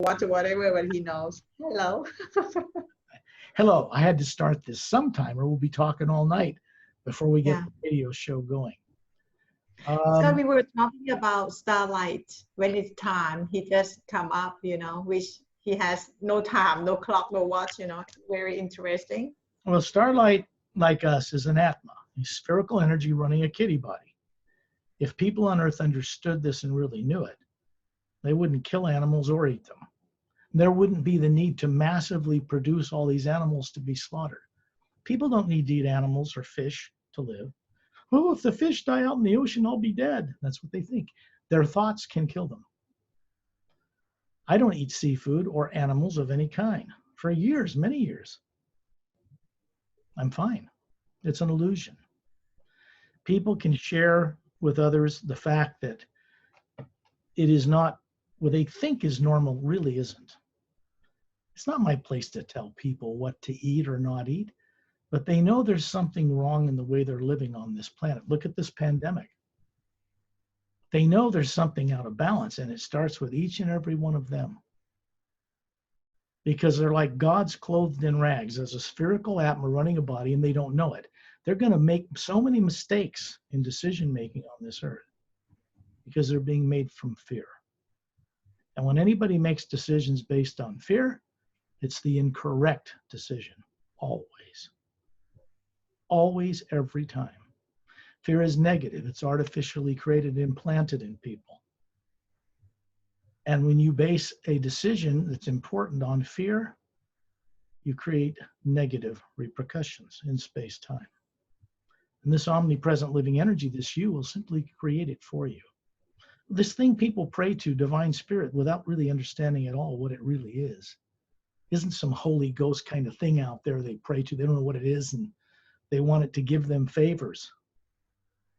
watch whatever, but he knows. Hello. Hello, I had to start this sometime or we'll be talking all night before we get Yeah. the radio show going. So we were talking about starlight. When it's time, he just come up, which he has no time, no clock, no watch, very interesting. Well, starlight, like us, is an Atma, a spherical energy running a kitty body. If people on Earth understood this and really knew it, they wouldn't kill animals or eat them. There wouldn't be the need to massively produce all these animals to be slaughtered. People don't need to eat animals or fish to live. Oh, if the fish die out in the ocean, I'll be dead. That's what they think. Their thoughts can kill them. I don't eat seafood or animals of any kind for years, many years. I'm fine. It's an illusion. People can share with others the fact that it is not what they think is normal, really isn't. It's not my place to tell people what to eat or not eat, but they know there's something wrong in the way they're living on this planet. Look at this pandemic. They know there's something out of balance, and it starts with each and every one of them. Because they're like gods clothed in rags as a spherical Atma running a body, and they don't know it. They're going to make so many mistakes in decision making on this earth because they're being made from fear. And when anybody makes decisions based on fear, it's the incorrect decision, always. Always, every time. Fear is negative. It's artificially created and implanted in people. And when you base a decision that's important on fear, you create negative repercussions in space-time. And this omnipresent living energy, this you, will simply create it for you. This thing people pray to, divine spirit, without really understanding at all what it really is, isn't some Holy Ghost kind of thing out there they pray to. They don't know what it is, and they want it to give them favors.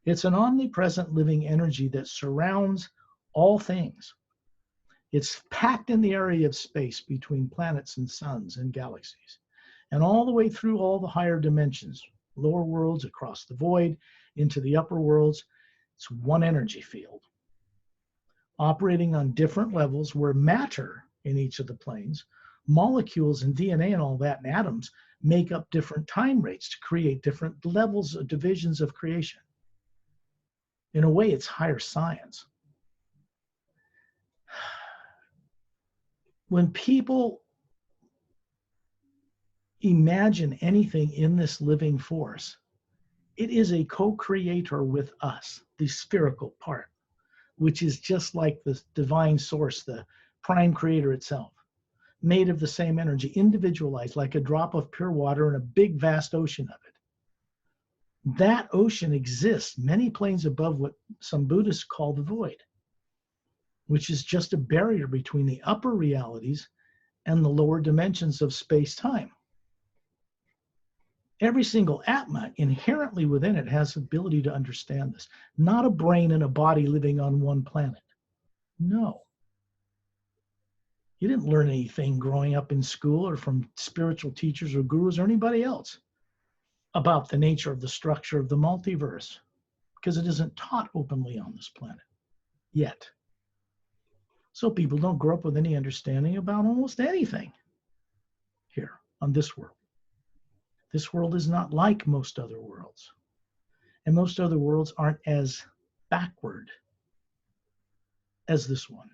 It's an omnipresent living energy that surrounds all things. It's packed in the area of space between planets and suns and galaxies, and all the way through all the higher dimensions, lower worlds, across the void, into the upper worlds. It's one energy field, operating on different levels where matter in each of the planes, molecules and DNA and all that, and atoms make up different time rates to create different levels of divisions of creation. In a way, it's higher science. When people imagine anything in this living force, it is a co-creator with us, the spherical part, which is just like the divine source, the prime creator itself, made of the same energy, individualized like a drop of pure water in a big, vast ocean of it. That ocean exists many planes above what some Buddhists call the void, which is just a barrier between the upper realities and the lower dimensions of space-time. Every single Atma inherently within it has the ability to understand this. Not a brain and a body living on one planet. No. You didn't learn anything growing up in school or from spiritual teachers or gurus or anybody else about the nature of the structure of the multiverse, because it isn't taught openly on this planet yet. So people don't grow up with any understanding about almost anything here on this world. This world is not like most other worlds. And most other worlds aren't as backward as this one.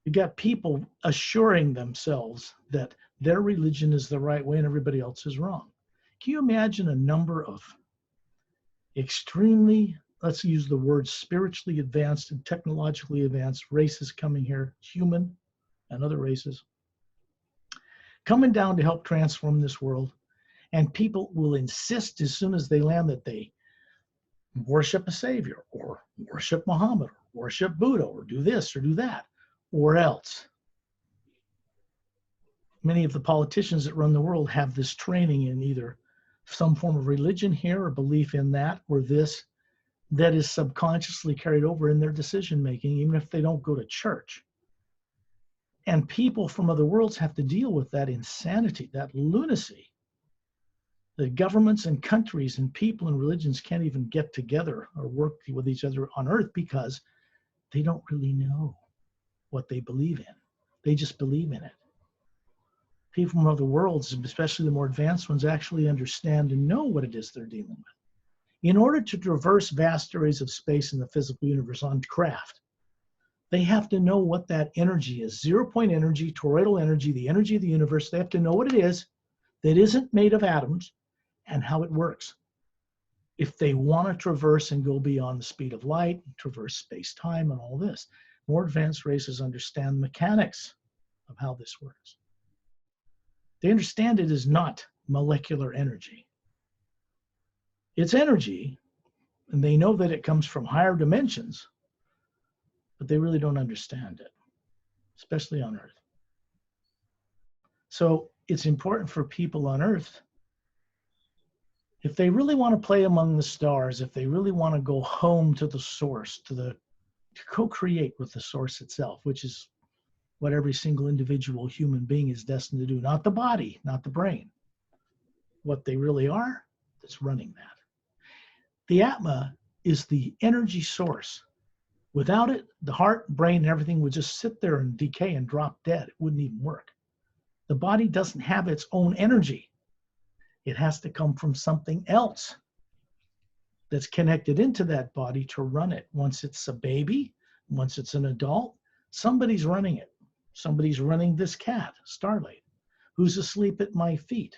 You got people assuring themselves that their religion is the right way and everybody else is wrong. Can you imagine a number of extremely, let's use the word spiritually advanced and technologically advanced races coming here, human and other races, coming down to help transform this world, and people will insist as soon as they land that they worship a savior or worship Muhammad or worship Buddha or do this or do that or else. Many of the politicians that run the world have this training in either some form of religion here or belief in that or this that is subconsciously carried over in their decision making, even if they don't go to church. And people from other worlds have to deal with that insanity, that lunacy. The governments and countries and people and religions can't even get together or work with each other on Earth because they don't really know what they believe in. They just believe in it. People from other worlds, especially the more advanced ones, actually understand and know what it is they're dealing with. In order to traverse vast areas of space in the physical universe on craft, they have to know what that energy is. 0-point energy, toroidal energy, the energy of the universe. They have to know what it is that isn't made of atoms and how it works. If they want to traverse and go beyond the speed of light, traverse space-time and all this, more advanced races understand the mechanics of how this works. They understand it is not molecular energy. It's energy, and they know that it comes from higher dimensions, but they really don't understand it, especially on Earth. So it's important for people on Earth, if they really want to play among the stars, if they really want to go home to the source, to co-create with the source itself, which is what every single individual human being is destined to do, not the body, not the brain. What they really are, that's running that. The Atma is the energy source. Without it, the heart, brain, and everything would just sit there and decay and drop dead. It wouldn't even work. The body doesn't have its own energy. It has to come from something else that's connected into that body to run it. Once it's a baby, once it's an adult, somebody's running it. Somebody's running this cat, Starlight, who's asleep at my feet.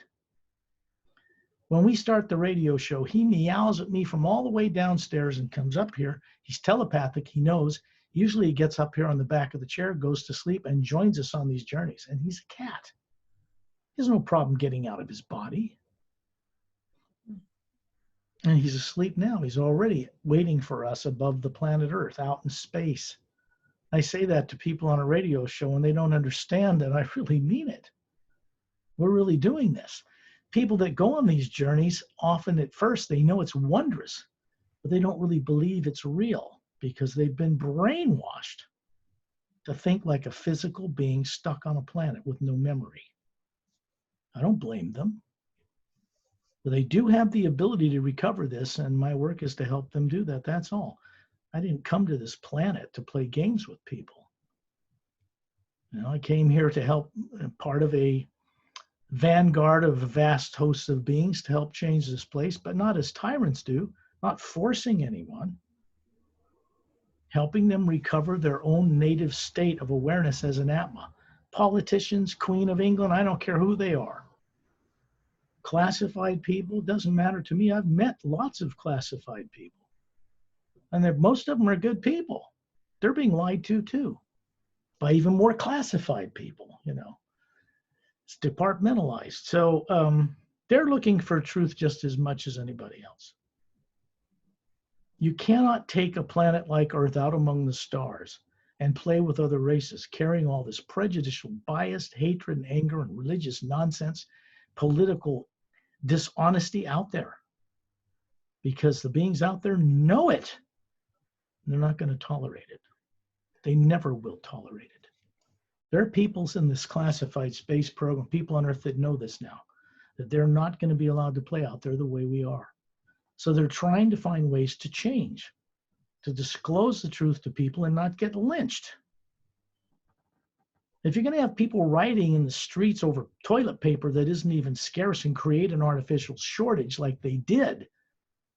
When we start the radio show, he meows at me from all the way downstairs and comes up here. He's telepathic, he knows. Usually he gets up here on the back of the chair, goes to sleep, and joins us on these journeys. And he's a cat. He has no problem getting out of his body. And he's asleep now. He's already waiting for us above the planet Earth, out in space. I say that to people on a radio show and they don't understand that I really mean it. We're really doing this. People that go on these journeys, often at first they know it's wondrous, but they don't really believe it's real because they've been brainwashed to think like a physical being stuck on a planet with no memory. I don't blame them. But they do have the ability to recover this, and my work is to help them do that. That's all. I didn't come to this planet to play games with people. I came here to help, part of a vanguard of a vast host of beings to help change this place, but not as tyrants do, not forcing anyone, helping them recover their own native state of awareness as an Atma. Politicians, Queen of England, I don't care who they are. Classified people, doesn't matter to me. I've met lots of classified people. And most of them are good people. They're being lied to too, by even more classified people, It's departmentalized. So they're looking for truth just as much as anybody else. You cannot take a planet like Earth out among the stars and play with other races, carrying all this prejudicial, biased hatred and anger and religious nonsense, political dishonesty out there, because the beings out there know it. They're not going to tolerate it. They never will tolerate it. There are peoples in this classified space program, people on Earth that know this now, that they're not going to be allowed to play out there the way we are. So they're trying to find ways to change, to disclose the truth to people and not get lynched. If you're going to have people rioting in the streets over toilet paper that isn't even scarce and create an artificial shortage like they did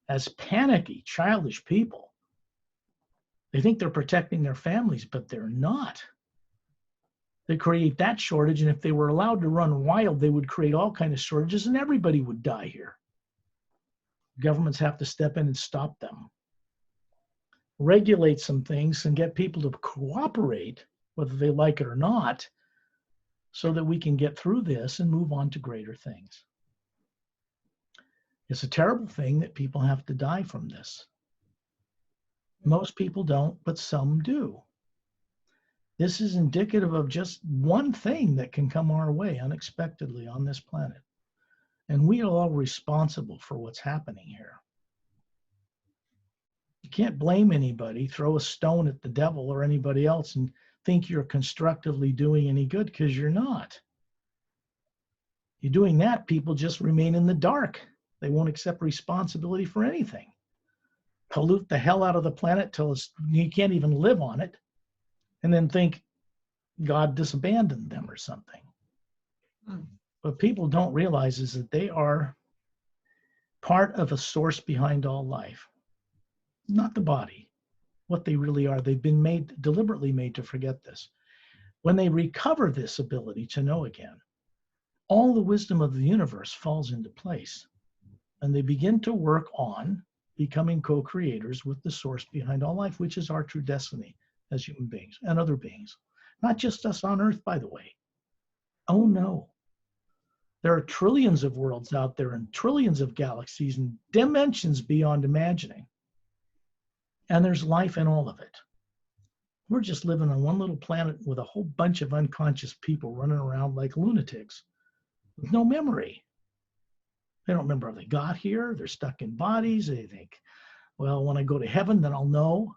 as panicky, childish people, they think they're protecting their families, but they're not. They create that shortage, and if they were allowed to run wild, they would create all kinds of shortages and everybody would die here. Governments have to step in and stop them. Regulate some things and get people to cooperate, whether they like it or not, so that we can get through this and move on to greater things. It's a terrible thing that people have to die from this. Most people don't, but some do. This is indicative of just one thing that can come our way unexpectedly on this planet. And we are all responsible for what's happening here. You can't blame anybody, throw a stone at the devil or anybody else and think you're constructively doing any good, because you're not. You're doing that, people just remain in the dark. They won't accept responsibility for anything. Pollute the hell out of the planet till you can't even live on it, and then think God disabandoned them or something. What people don't realize is that they are part of a source behind all life, not the body, what they really are. They've been deliberately made to forget this. When they recover this ability to know again, all the wisdom of the universe falls into place, and they begin to work on becoming co-creators with the source behind all life, which is our true destiny as human beings and other beings. Not just us on Earth, by the way. Oh no. There are trillions of worlds out there and trillions of galaxies and dimensions beyond imagining. And there's life in all of it. We're just living on one little planet with a whole bunch of unconscious people running around like lunatics with no memory. They don't remember how they got here. They're stuck in bodies. They think, well, when I go to heaven, then I'll know.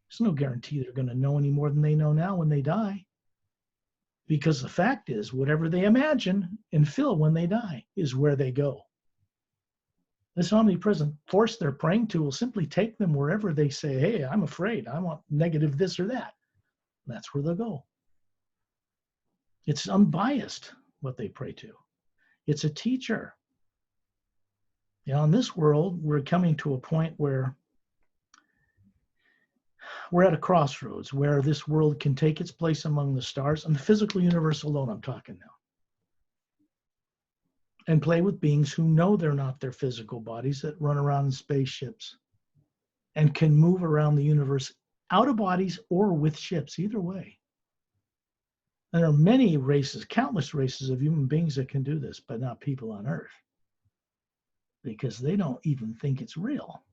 There's no guarantee they're going to know any more than they know now when they die. Because the fact is, whatever they imagine and feel when they die is where they go. This omnipresent force they're praying to will simply take them wherever they say, hey, I'm afraid, I want negative this or that. And that's where they'll go. It's unbiased, what they pray to. It's a teacher. You know, in this world, we're coming to a point where we're at a crossroads where this world can take its place among the stars, and the physical universe alone, I'm talking now, and play with beings who know they're not their physical bodies, that run around in spaceships and can move around the universe out of bodies or with ships, either way. And there are many races, countless races of human beings that can do this, but not people on Earth, because they don't even think it's real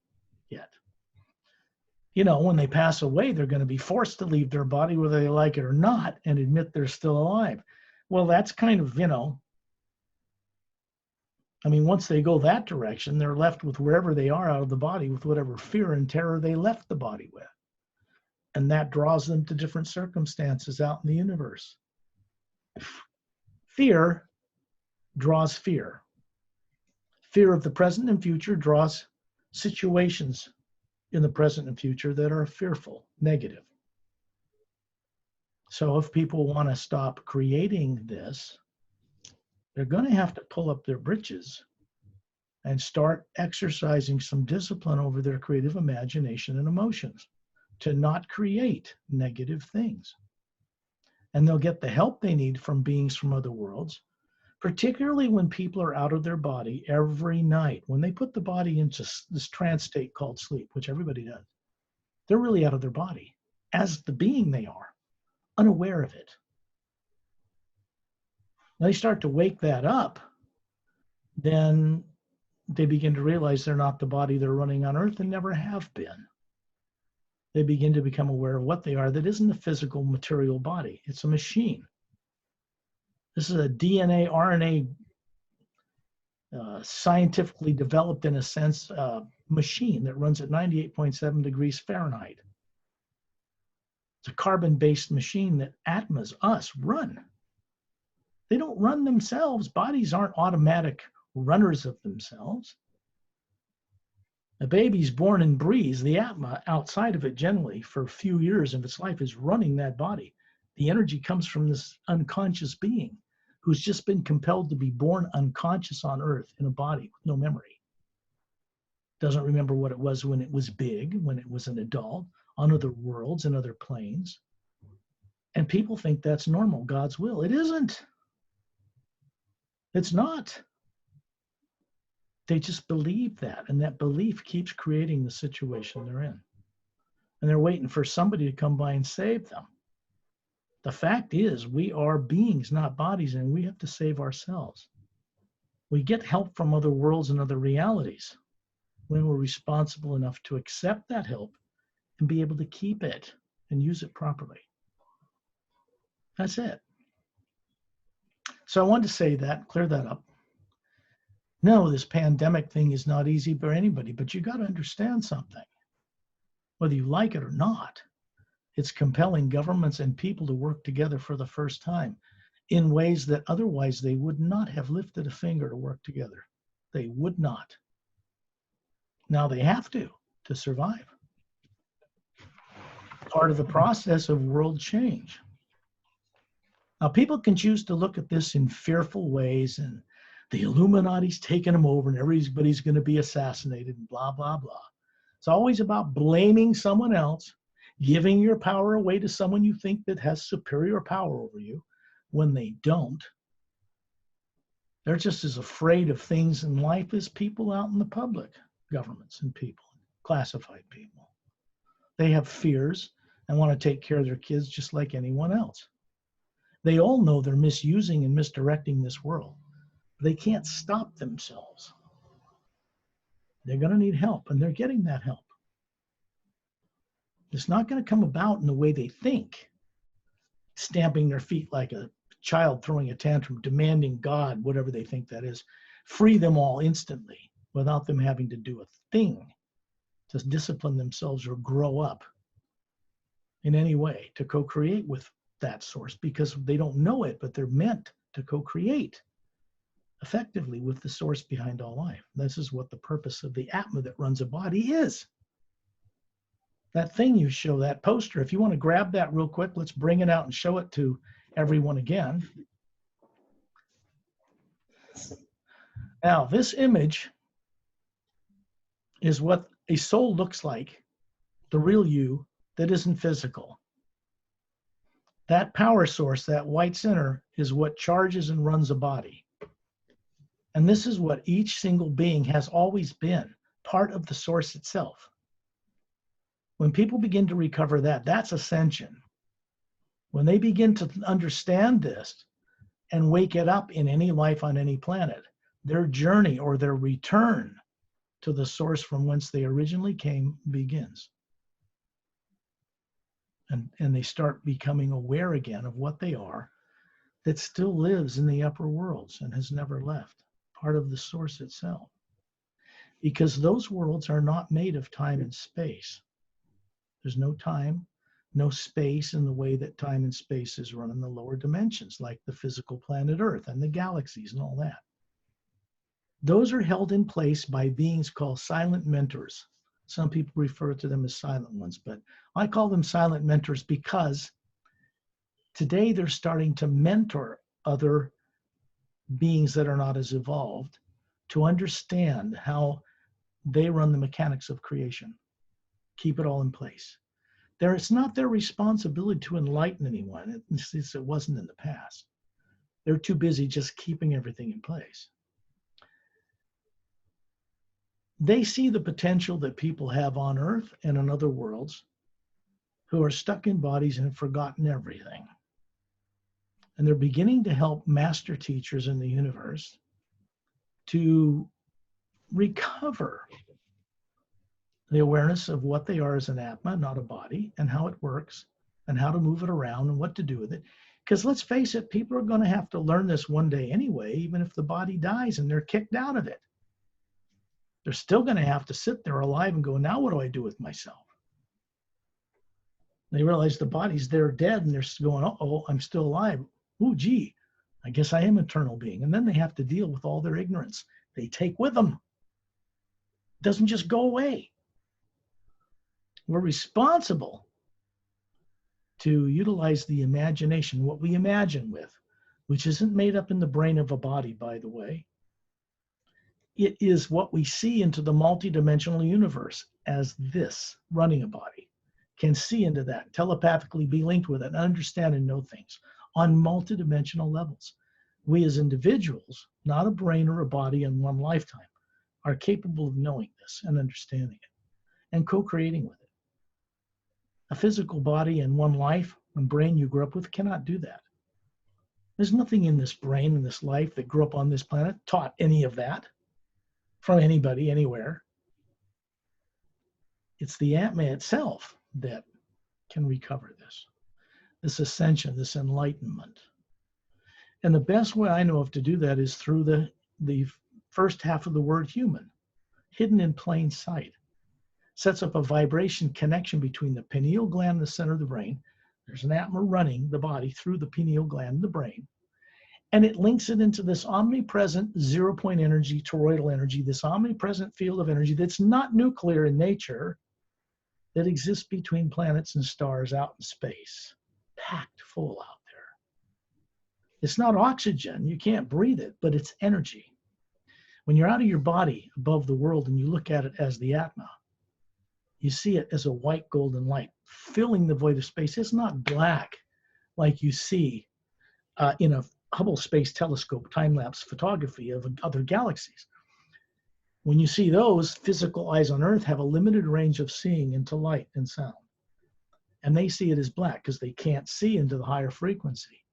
yet. You know, when they pass away, they're going to be forced to leave their body, whether they like it or not, and admit they're still alive. Well, that's kind of, you know, I mean, once they go that direction, they're left with wherever they are out of the body with whatever fear and terror they left the body with. And that draws them to different circumstances out in the universe. Fear draws fear. Fear of the present and future draws situations in the present and future that are fearful, negative. So if people want to stop creating this, they're going to have to pull up their britches and start exercising some discipline over their creative imagination and emotions to not create negative things. And they'll get the help they need from beings from other worlds, particularly when people are out of their body every night. When they put the body into this trance state called sleep, which everybody does, they're really out of their body as the being they are, unaware of it. When they start to wake that up, then they begin to realize they're not the body they're running on Earth and never have been. They begin to become aware of what they are that isn't a physical material body. It's a machine. This is a DNA, RNA, scientifically developed, in a sense, machine that runs at 98.7 degrees Fahrenheit. It's a carbon-based machine that Atmas, us, run. They don't run themselves. Bodies aren't automatic runners of themselves. A baby's born and breathes. The Atma outside of it generally for a few years of its life is running that body. The energy comes from this unconscious being who's just been compelled to be born unconscious on Earth in a body with no memory. Doesn't remember what it was when it was big, when it was an adult, on other worlds and other planes. And people think that's normal, God's will. It isn't. It's not. They just believe that, and that belief keeps creating the situation they're in. And they're waiting for somebody to come by and save them. The fact is, we are beings, not bodies, and we have to save ourselves. We get help from other worlds and other realities when we're responsible enough to accept that help and be able to keep it and use it properly. That's it. So I wanted to say that, clear that up. No, this pandemic thing is not easy for anybody, but you got to understand something. Whether you like it or not, it's compelling governments and people to work together for the first time in ways that otherwise they would not have lifted a finger to work together. They would not. Now they have to survive. Part of the process of world change. Now, people can choose to look at this in fearful ways, and the Illuminati's taking them over and everybody's going to be assassinated and blah, blah, blah. It's always about blaming someone else, giving your power away to someone you think that has superior power over you when they don't. They're just as afraid of things in life as people out in the public, governments and people, classified people. They have fears and want to take care of their kids just like anyone else. They all know they're misusing and misdirecting this world. They can't stop themselves. They're going to need help, and they're getting that help. It's not going to come about in the way they think, stamping their feet like a child throwing a tantrum, demanding God, whatever they think that is, free them all instantly without them having to do a thing to discipline themselves or grow up in any way to co-create with that source, because they don't know it, but they're meant to co-create effectively with the source behind all life. This is what the purpose of the Atma that runs a body is. That thing you show, that poster, if you want to grab that real quick, let's bring it out and show it to everyone again. Now, this image is what a soul looks like, the real you that isn't physical. That power source, that white center, is what charges and runs a body. And this is what each single being has always been, part of the source itself. When people begin to recover that, that's ascension. When they begin to understand this and wake it up in any life on any planet, their journey or their return to the source from whence they originally came begins. And they start becoming aware again of what they are, that still lives in the upper worlds and has never left, part of the source itself. Because those worlds are not made of time and space. There's no time, no space in the way that time and space is run in the lower dimensions, like the physical planet Earth and the galaxies and all that. Those are held in place by beings called silent mentors. Some people refer to them as silent ones, but I call them silent mentors because today they're starting to mentor other beings that are not as evolved to understand how they run the mechanics of creation, keep it all in place. It's not their responsibility to enlighten anyone, since it wasn't in the past. They're too busy just keeping everything in place. They see the potential that people have on Earth and in other worlds who are stuck in bodies and have forgotten everything. And they're beginning to help master teachers in the universe to recover the awareness of what they are as an Atma, not a body, and how it works, and how to move it around and what to do with it. Because let's face it, people are going to have to learn this one day anyway, even if the body dies and they're kicked out of it. They're still going to have to sit there alive and go, now what do I do with myself? They realize the body's there dead, and they're going, uh-oh, I'm still alive. Oh, gee, I guess I am an eternal being. And then they have to deal with all their ignorance they take with them. It doesn't just go away. We're responsible to utilize the imagination, what we imagine with, which isn't made up in the brain of a body, by the way. It is what we see into the multidimensional universe as this, running a body, can see into that, telepathically be linked with it, and understand and know things on multidimensional levels. We as individuals, not a brain or a body in one lifetime, are capable of knowing this and understanding it and co-creating with it. A physical body in one life and brain you grew up with cannot do that. There's nothing in this brain, in this life that grew up on this planet, taught any of that from anybody, anywhere. It's the Atma itself that can recover this ascension, this enlightenment. And the best way I know of to do that is through the first half of the word human, hidden in plain sight. Sets up a vibration connection between the pineal gland and the center of the brain. There's an Atma running the body through the pineal gland and the brain. And it links it into this omnipresent zero-point energy, toroidal energy, this omnipresent field of energy that's not nuclear in nature, that exists between planets and stars out in space, packed full out there. It's not oxygen. You can't breathe it, but it's energy. When you're out of your body above the world and you look at it as the Atma, you see it as a white golden light filling the void of space. It's not black like you see in a Hubble Space Telescope time-lapse photography of other galaxies. When you see those, physical eyes on Earth have a limited range of seeing into light and sound. And they see it as black because they can't see into the higher frequency.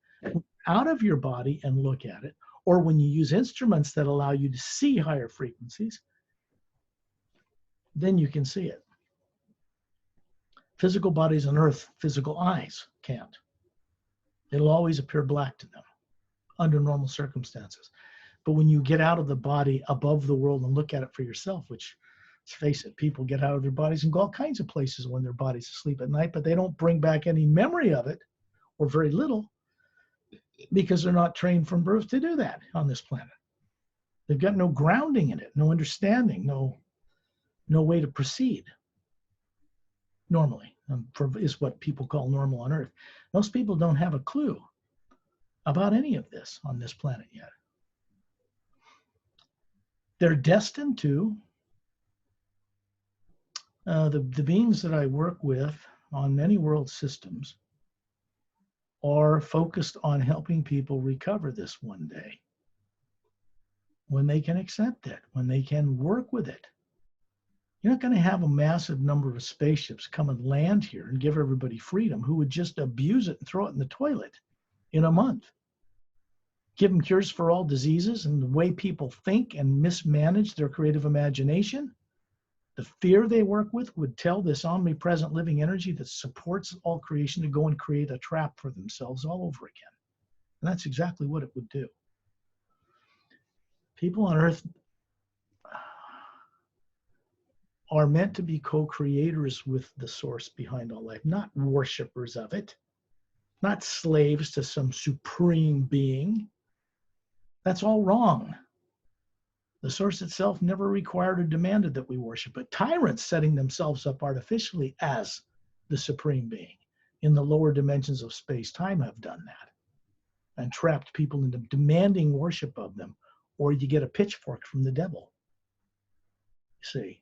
Out of your body and look at it, or when you use instruments that allow you to see higher frequencies, then you can see it. Physical bodies on Earth, physical eyes can't. It'll always appear black to them under normal circumstances. But when you get out of the body above the world and look at it for yourself, which, let's face it, people get out of their bodies and go all kinds of places when their body's asleep at night, but they don't bring back any memory of it, or very little, because they're not trained from birth to do that on this planet. They've got no grounding in it, no understanding, no way to proceed normally, is what people call normal on Earth. Most people don't have a clue about any of this on this planet yet. They're destined to, the beings that I work with on many world systems are focused on helping people recover this one day, when they can accept it, when they can work with it. You're not going to have a massive number of spaceships come and land here and give everybody freedom who would just abuse it and throw it in the toilet in a month. Give them cures for all diseases, and the way people think and mismanage their creative imagination, the fear they work with would tell this omnipresent living energy that supports all creation to go and create a trap for themselves all over again. And that's exactly what it would do. People on Earth are meant to be co-creators with the source behind all life, not worshipers of it, not slaves to some supreme being. That's all wrong. The source itself never required or demanded that we worship it. Tyrants setting themselves up artificially as the supreme being in the lower dimensions of space-time have done that and trapped people into demanding worship of them, or you get a pitchfork from the devil. You see?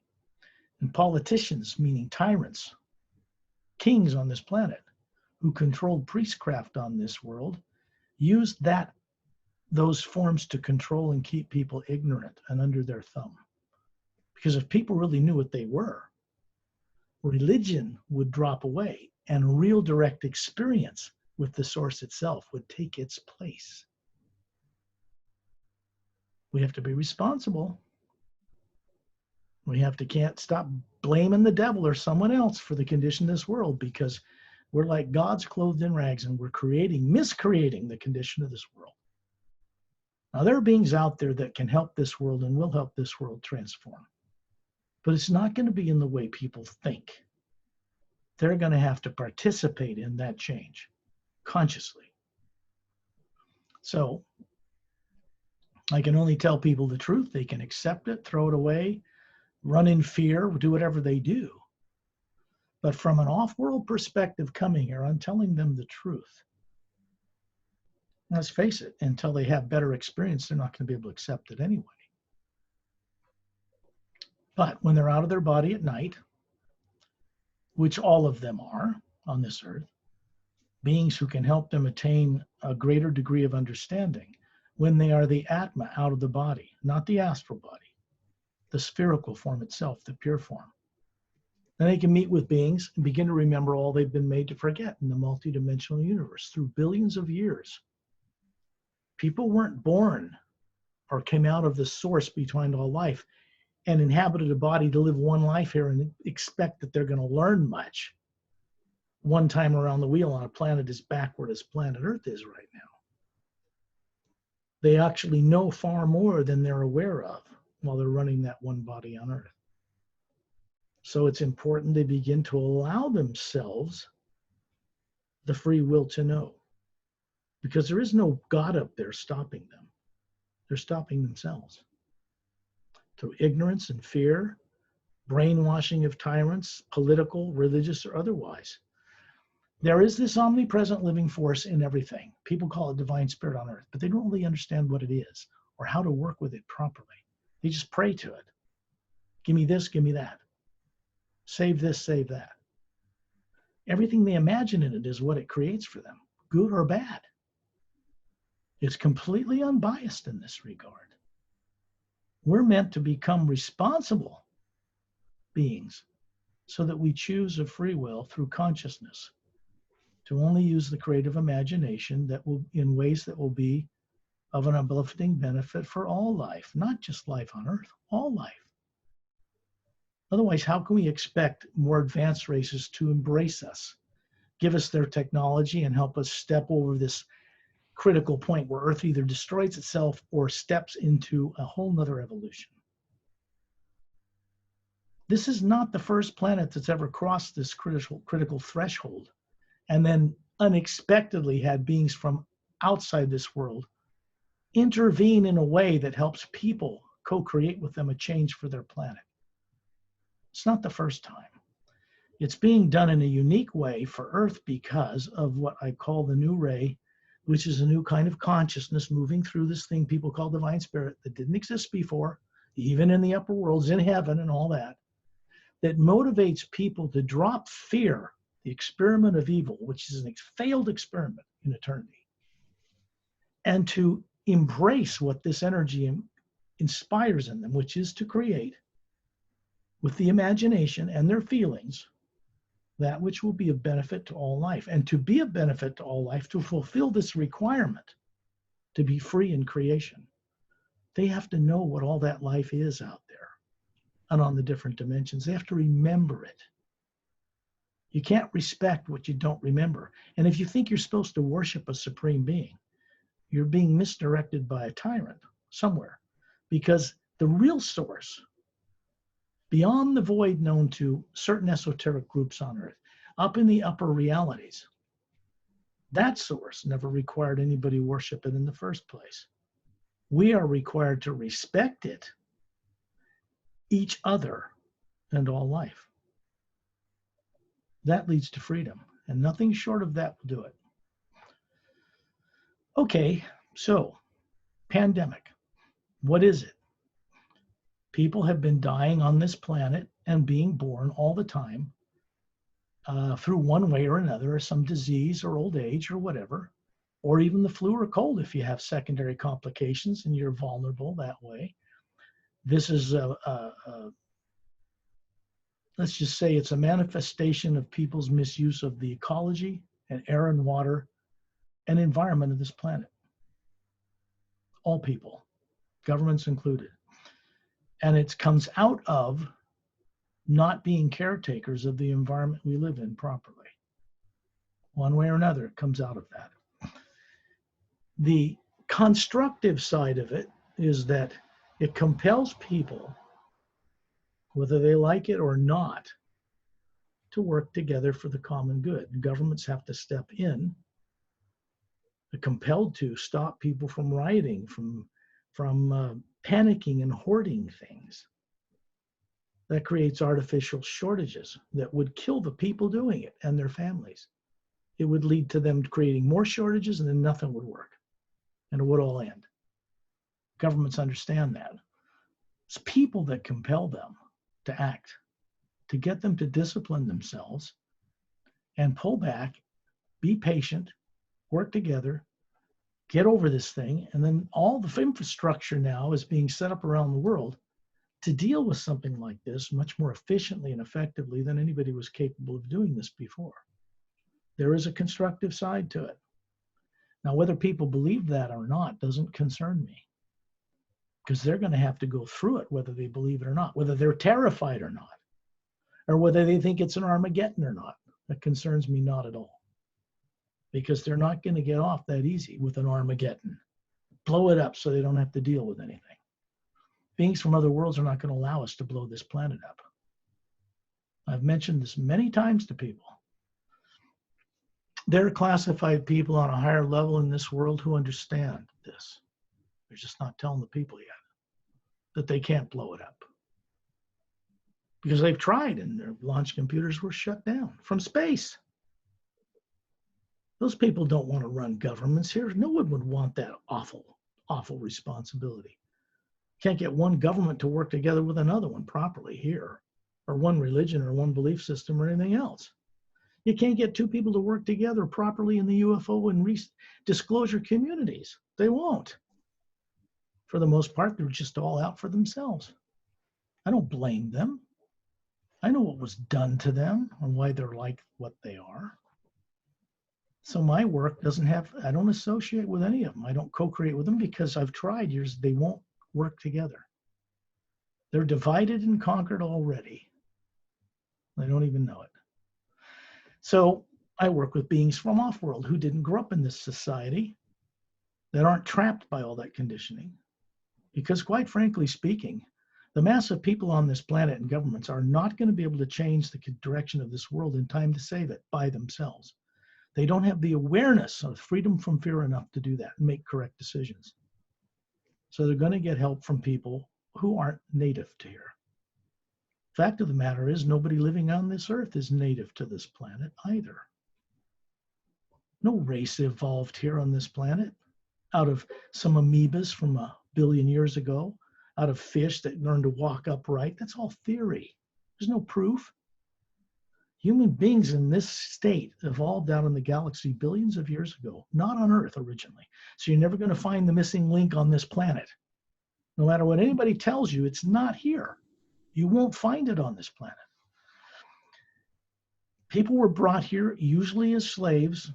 And politicians, meaning tyrants, kings on this planet, who controlled priestcraft on this world, used those forms to control and keep people ignorant and under their thumb. Because if people really knew what they were, religion would drop away and real direct experience with the source itself would take its place. We have to be responsible. We can't stop blaming the devil or someone else for the condition of this world, because we're like gods clothed in rags, and we're miscreating the condition of this world. Now, there are beings out there that can help this world and will help this world transform. But it's not going to be in the way people think. They're going to have to participate in that change consciously. So I can only tell people the truth. They can accept it, throw it away, run in fear, do whatever they do. But from an off-world perspective coming here, I'm telling them the truth. Let's face it, until they have better experience, they're not going to be able to accept it anyway. But when they're out of their body at night, which all of them are on this earth, beings who can help them attain a greater degree of understanding, when they are the Atma out of the body, not the astral body, the spherical form itself, the pure form. Then they can meet with beings and begin to remember all they've been made to forget in the multidimensional universe through billions of years. People weren't born or came out of the source behind all life and inhabited a body to live one life here and expect that they're going to learn much one time around the wheel on a planet as backward as planet Earth is right now. They actually know far more than they're aware of while they're running that one body on Earth. So it's important they begin to allow themselves the free will to know, because there is no God up there stopping them. They're stopping themselves through ignorance and fear, brainwashing of tyrants, political, religious, or otherwise. There is this omnipresent living force in everything. People call it divine spirit on earth, but they don't really understand what it is or how to work with it properly. They just pray to it. Give me this, give me that. Save this, save that. Everything they imagine in it is what it creates for them, good or bad. It's completely unbiased in this regard. We're meant to become responsible beings so that we choose of free will through consciousness to only use the creative imagination that will, in ways that will be of an uplifting benefit for all life, not just life on earth, all life. Otherwise, how can we expect more advanced races to embrace us, give us their technology, and help us step over this critical point where Earth either destroys itself or steps into a whole nother evolution? This is not the first planet that's ever crossed this critical threshold and then unexpectedly had beings from outside this world intervene in a way that helps people co-create with them a change for their planet. It's not the first time. It's being done in a unique way for Earth because of what I call the new ray, which is a new kind of consciousness moving through this thing people call divine spirit that didn't exist before, even in the upper worlds, in heaven and all that, that motivates people to drop fear, the experiment of evil, which is a failed experiment in eternity, and to embrace what this energy inspires in them, which is to create with the imagination and their feelings that which will be of benefit to all life. And to be of benefit to all life, to fulfill this requirement to be free in creation, they have to know what all that life is out there and on the different dimensions. They have to remember it. You can't respect what you don't remember. And if you think you're supposed to worship a supreme being, you're being misdirected by a tyrant somewhere, because the real source, beyond the void known to certain esoteric groups on Earth, up in the upper realities, that source never required anybody worship it in the first place. We are required to respect it, each other, and all life. That leads to freedom, and nothing short of that will do it. Okay, so pandemic. What is it? People have been dying on this planet and being born all the time through one way or another, or some disease or old age or whatever, or even the flu or cold if you have secondary complications and you're vulnerable that way. This is, let's just say it's a manifestation of people's misuse of the ecology and air and water and environment of this planet. All people, governments included. And it comes out of not being caretakers of the environment we live in properly. One way or another, it comes out of that. The constructive side of it is that it compels people, whether they like it or not, to work together for the common good. Governments have to step in. They're compelled to stop people from rioting, from panicking and hoarding things. That creates artificial shortages that would kill the people doing it and their families. It would lead to them creating more shortages, and then nothing would work, and it would all end. Governments understand that. It's people that compel them to act, to get them to discipline themselves and pull back, be patient, work together, get over this thing. And then all the infrastructure now is being set up around the world to deal with something like this much more efficiently and effectively than anybody was capable of doing this before. There is a constructive side to it. Now, whether people believe that or not doesn't concern me, because they're going to have to go through it, whether they believe it or not, whether they're terrified or not, or whether they think it's an Armageddon or not. That concerns me not at all, because they're not going to get off that easy with an Armageddon. Blow it up so they don't have to deal with anything. Beings from other worlds are not going to allow us to blow this planet up. I've mentioned this many times to people. There are classified people on a higher level in this world who understand this. They're just not telling the people yet that they can't blow it up. Because they've tried and their launch computers were shut down from space. Those people don't want to run governments here. No one would want that awful, awful responsibility. Can't get one government to work together with another one properly here, or one religion or one belief system or anything else. You can't get two people to work together properly in the UFO and disclosure communities. They won't. For the most part, they're just all out for themselves. I don't blame them. I know what was done to them and why they're like what they are. So my work I don't associate with any of them. I don't co-create with them because I've tried years. They won't work together. They're divided and conquered already. They don't even know it. So I work with beings from off-world who didn't grow up in this society, that aren't trapped by all that conditioning. Because quite frankly speaking, the mass of people on this planet and governments are not going to be able to change the direction of this world in time to save it by themselves. They don't have the awareness of freedom from fear enough to do that and make correct decisions. So they're going to get help from people who aren't native to here. Fact of the matter is, nobody living on this earth is native to this planet either. No race evolved here on this planet out of some amoebas from 1 billion years ago, out of fish that learned to walk upright. That's all theory. There's no proof. Human beings in this state evolved out in the galaxy billions of years ago, not on Earth originally. So you're never going to find the missing link on this planet. No matter what anybody tells you, it's not here. You won't find it on this planet. People were brought here usually as slaves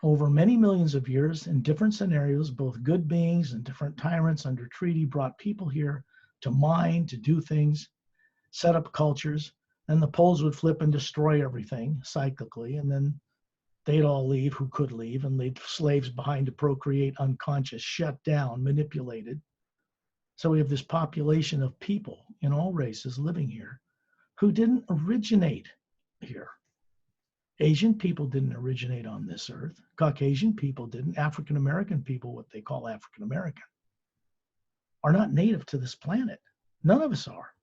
over many millions of years in different scenarios. Both good beings and different tyrants under treaty brought people here to mine, to do things, set up cultures. And the poles would flip and destroy everything cyclically. And then they'd all leave who could leave, and leave slaves behind to procreate, unconscious, shut down, manipulated. So we have this population of people in all races living here who didn't originate here. Asian people didn't originate on this earth. Caucasian people didn't. African American people, what they call African American, are not native to this planet. None of us are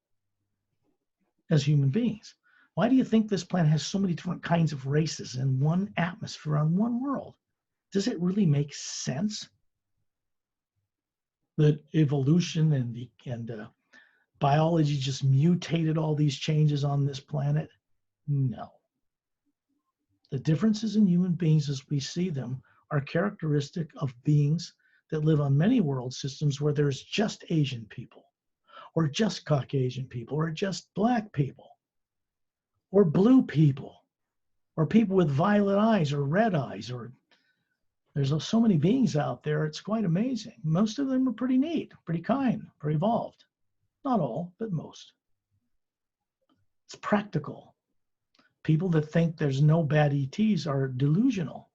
as human beings. Why do you think this planet has so many different kinds of races in one atmosphere on one world? Does it really make sense that evolution and biology just mutated all these changes on this planet? No. The differences in human beings as we see them are characteristic of beings that live on many world systems where there's just Asian people, or just Caucasian people, or just black people, or blue people, or people with violet eyes or red eyes, or there's so many beings out there, it's quite amazing. Most of them are pretty neat, pretty kind, pretty evolved. Not all, but most. It's practical. People that think there's no bad ETs are delusional.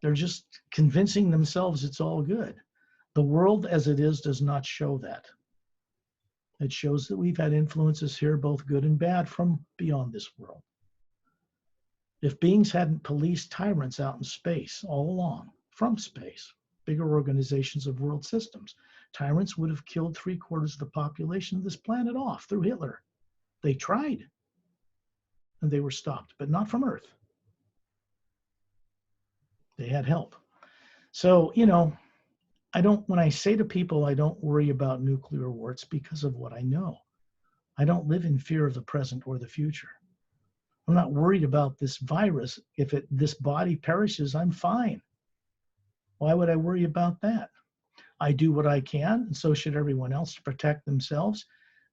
They're just convincing themselves it's all good. The world as it is does not show that. It shows that we've had influences here, both good and bad, from beyond this world. If beings hadn't policed tyrants out in space all along, from space, bigger organizations of world systems, tyrants would have killed 3/4 of the population of this planet off through Hitler. They tried, and they were stopped, but not from Earth. They had help. So, when I say to people, I don't worry about nuclear war, it's because of what I know. I don't live in fear of the present or the future. I'm not worried about this virus. If this body perishes, I'm fine. Why would I worry about that? I do what I can, and so should everyone else, to protect themselves.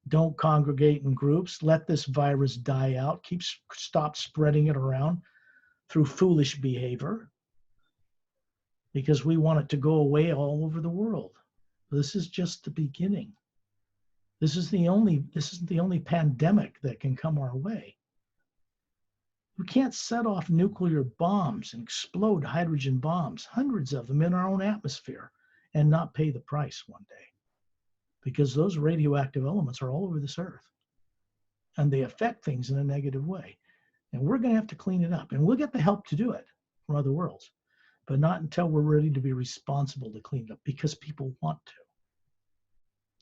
Don't congregate in groups. Let this virus die out. Stop spreading it around through foolish behavior, because we want it to go away all over the world. This is just the beginning. This isn't the only pandemic that can come our way. We can't set off nuclear bombs and explode hydrogen bombs, hundreds of them in our own atmosphere, and not pay the price one day. Because those radioactive elements are all over this earth. And they affect things in a negative way. And we're going to have to clean it up. And we'll get the help to do it from other worlds. But not until we're ready to be responsible to clean it up, because people want to.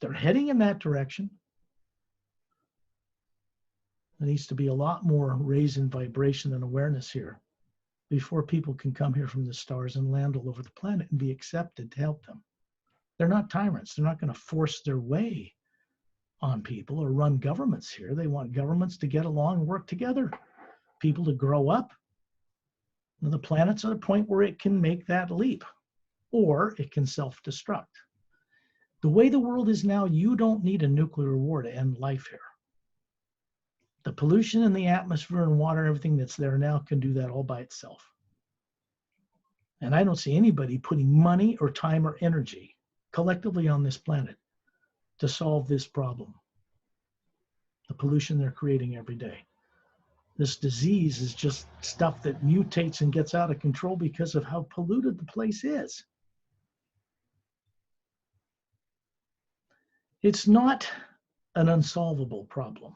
They're heading in that direction. There needs to be a lot more raise in vibration and awareness here before people can come here from the stars and land all over the planet and be accepted to help them. They're not tyrants. They're not going to force their way on people or run governments here. They want governments to get along and work together, people to grow up. And the planet's at a point where it can make that leap, or it can self-destruct. The way the world is now, you don't need a nuclear war to end life here. The pollution in the atmosphere and water, everything that's there now can do that all by itself. And I don't see anybody putting money or time or energy collectively on this planet to solve this problem. The pollution they're creating every day. This disease is just stuff that mutates and gets out of control because of how polluted the place is. It's not an unsolvable problem.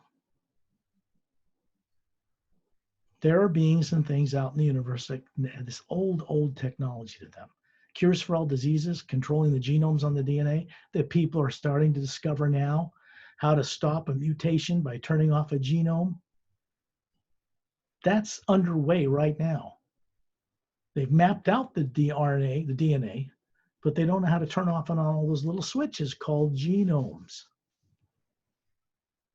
There are beings and things out in the universe that have this old technology to them. Cures for all diseases, controlling the genomes on the DNA, that people are starting to discover now, how to stop a mutation by turning off a genome. That's underway right now. They've mapped out the RNA, the DNA, but they don't know how to turn off and on all those little switches called genomes.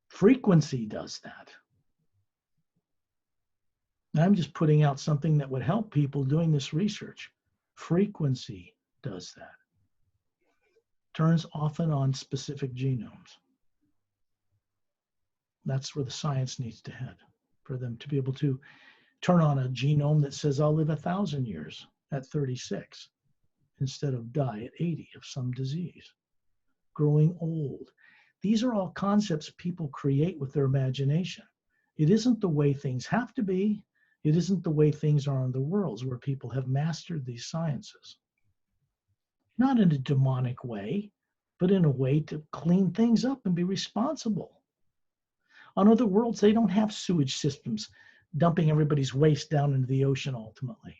Frequency does that. And I'm just putting out something that would help people doing this research. Frequency does that. Turns off and on specific genomes. That's where the science needs to head, for them to be able to turn on a genome that says I'll live 1,000 years at 36 instead of die at 80 of some disease. Growing old. These are all concepts people create with their imagination. It isn't the way things have to be. It isn't the way things are in the worlds where people have mastered these sciences. Not in a demonic way, but in a way to clean things up and be responsible. On other worlds, they don't have sewage systems dumping everybody's waste down into the ocean ultimately.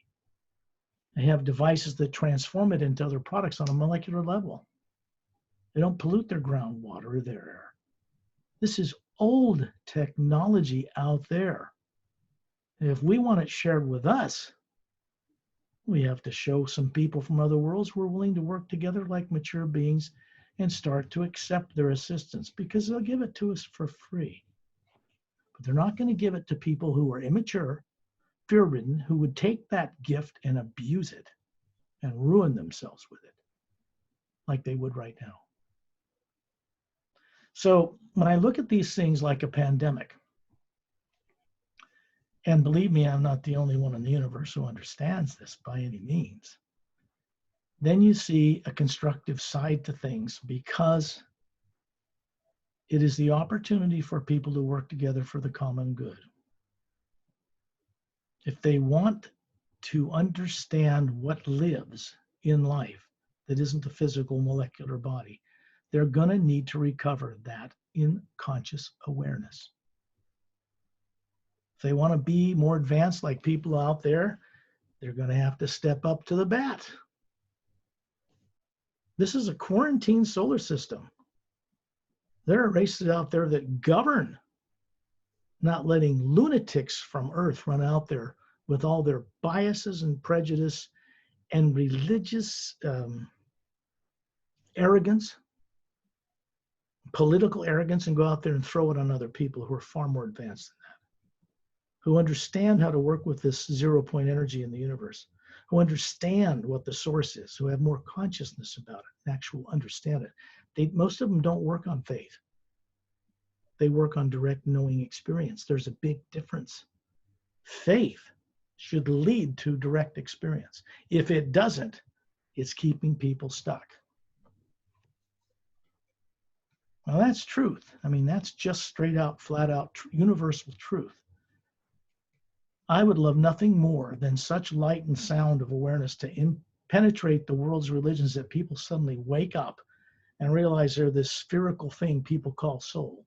They have devices that transform it into other products on a molecular level. They don't pollute their groundwater or their air. This is old technology out there. If we want it shared with us, we have to show some people from other worlds who are willing to work together like mature beings and start to accept their assistance, because they'll give it to us for free. But they're not going to give it to people who are immature, fear-ridden, who would take that gift and abuse it and ruin themselves with it, like they would right now. So when I look at these things like a pandemic, and believe me, I'm not the only one in the universe who understands this by any means, then you see a constructive side to things, because it is the opportunity for people to work together for the common good. If they want to understand what lives in life that isn't a physical molecular body, they're going to need to recover that in conscious awareness. If they want to be more advanced like people out there, they're going to have to step up to the bat. This is a quarantined solar system. There are races out there that govern, not letting lunatics from Earth run out there with all their biases and prejudice and religious arrogance, political arrogance, and go out there and throw it on other people who are far more advanced than that, who understand how to work with this zero-point energy in the universe, who understand what the source is, who have more consciousness about it, and actually understand it. Most of them don't work on faith. They work on direct knowing experience. There's a big difference. Faith should lead to direct experience. If it doesn't, it's keeping people stuck. Well, that's truth. I mean, that's just straight out, flat out, universal truth. I would love nothing more than such light and sound of awareness to penetrate the world's religions, that people suddenly wake up and realize they're this spherical thing people call soul.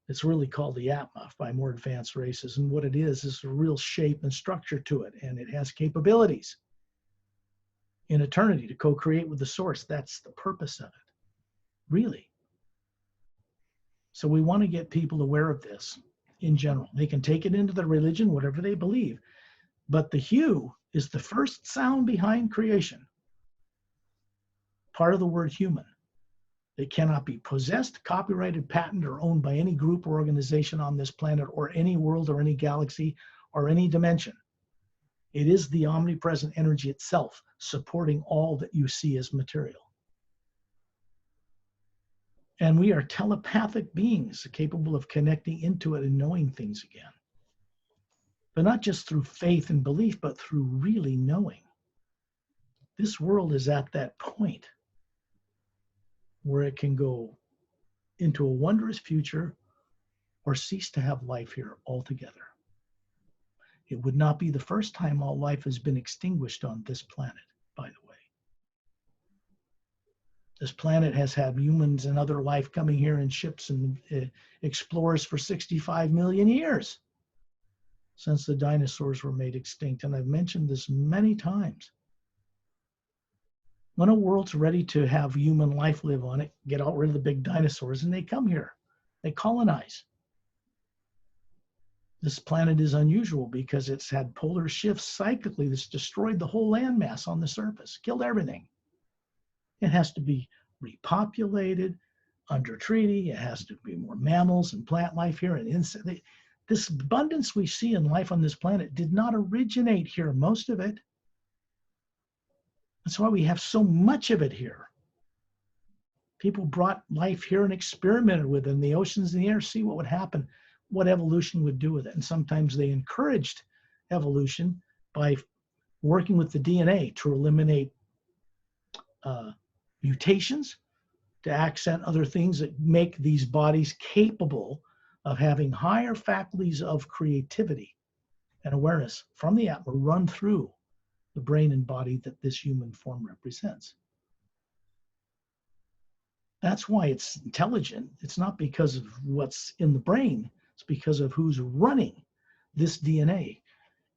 It's really called the Atma by more advanced races. And what it is a real shape and structure to it. And it has capabilities in eternity to co-create with the source. That's the purpose of it, really. So we want to get people aware of this in general. They can take it into their religion, whatever they believe. But the hue is the first sound behind creation, part of the word human. It cannot be possessed, copyrighted, patented, or owned by any group or organization on this planet or any world or any galaxy or any dimension. It is the omnipresent energy itself supporting all that you see as material. And we are telepathic beings capable of connecting into it and knowing things again. But not just through faith and belief, but through really knowing. This world is at that point where it can go into a wondrous future or cease to have life here altogether. It would not be the first time all life has been extinguished on this planet, by the way. This planet has had humans and other life coming here in ships and explorers for 65 million years since the dinosaurs were made extinct. And I've mentioned this many times. When a world's ready to have human life live on it, get rid of the big dinosaurs, and they come here, they colonize. This planet is unusual because it's had polar shifts cyclically that's destroyed the whole landmass on the surface, killed everything. It has to be repopulated under treaty. It has to be more mammals and plant life here and insect. This abundance we see in life on this planet did not originate here, most of it. That's why we have so much of it here. People brought life here and experimented with it in the oceans and the air, see what would happen, what evolution would do with it. And sometimes they encouraged evolution by working with the DNA to eliminate mutations, to accent other things that make these bodies capable of having higher faculties of creativity and awareness from the atmosphere run through the brain and body that this human form represents. That's why it's intelligent. It's not because of what's in the brain. It's because of who's running this DNA.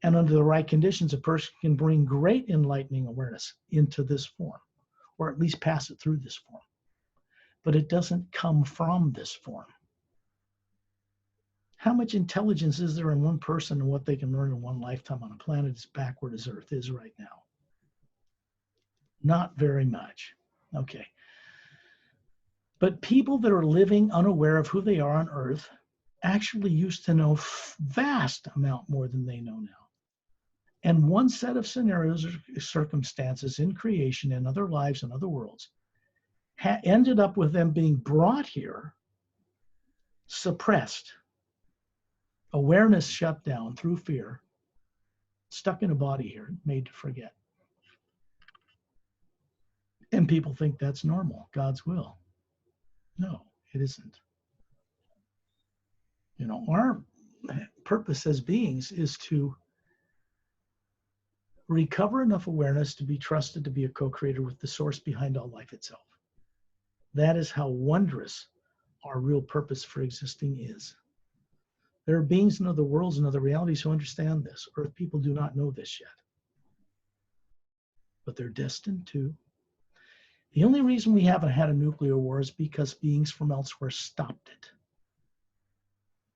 And under the right conditions, a person can bring great enlightening awareness into this form, or at least pass it through this form. But it doesn't come from this form. How much intelligence is there in one person and what they can learn in one lifetime on a planet as backward as Earth is right now? Not very much. Okay. But people that are living unaware of who they are on Earth actually used to know vast amount more than they know now. And one set of scenarios or circumstances in creation and other lives and other worlds ended up with them being brought here, suppressed, awareness shut down through fear, stuck in a body here, made to forget. And people think that's normal, God's will. No, it isn't. You know, our purpose as beings is to recover enough awareness to be trusted to be a co-creator with the source behind all life itself. That is how wondrous our real purpose for existing is. There are beings in other worlds and other realities who understand this. Earth people do not know this yet. But they're destined to. The only reason we haven't had a nuclear war is because beings from elsewhere stopped it.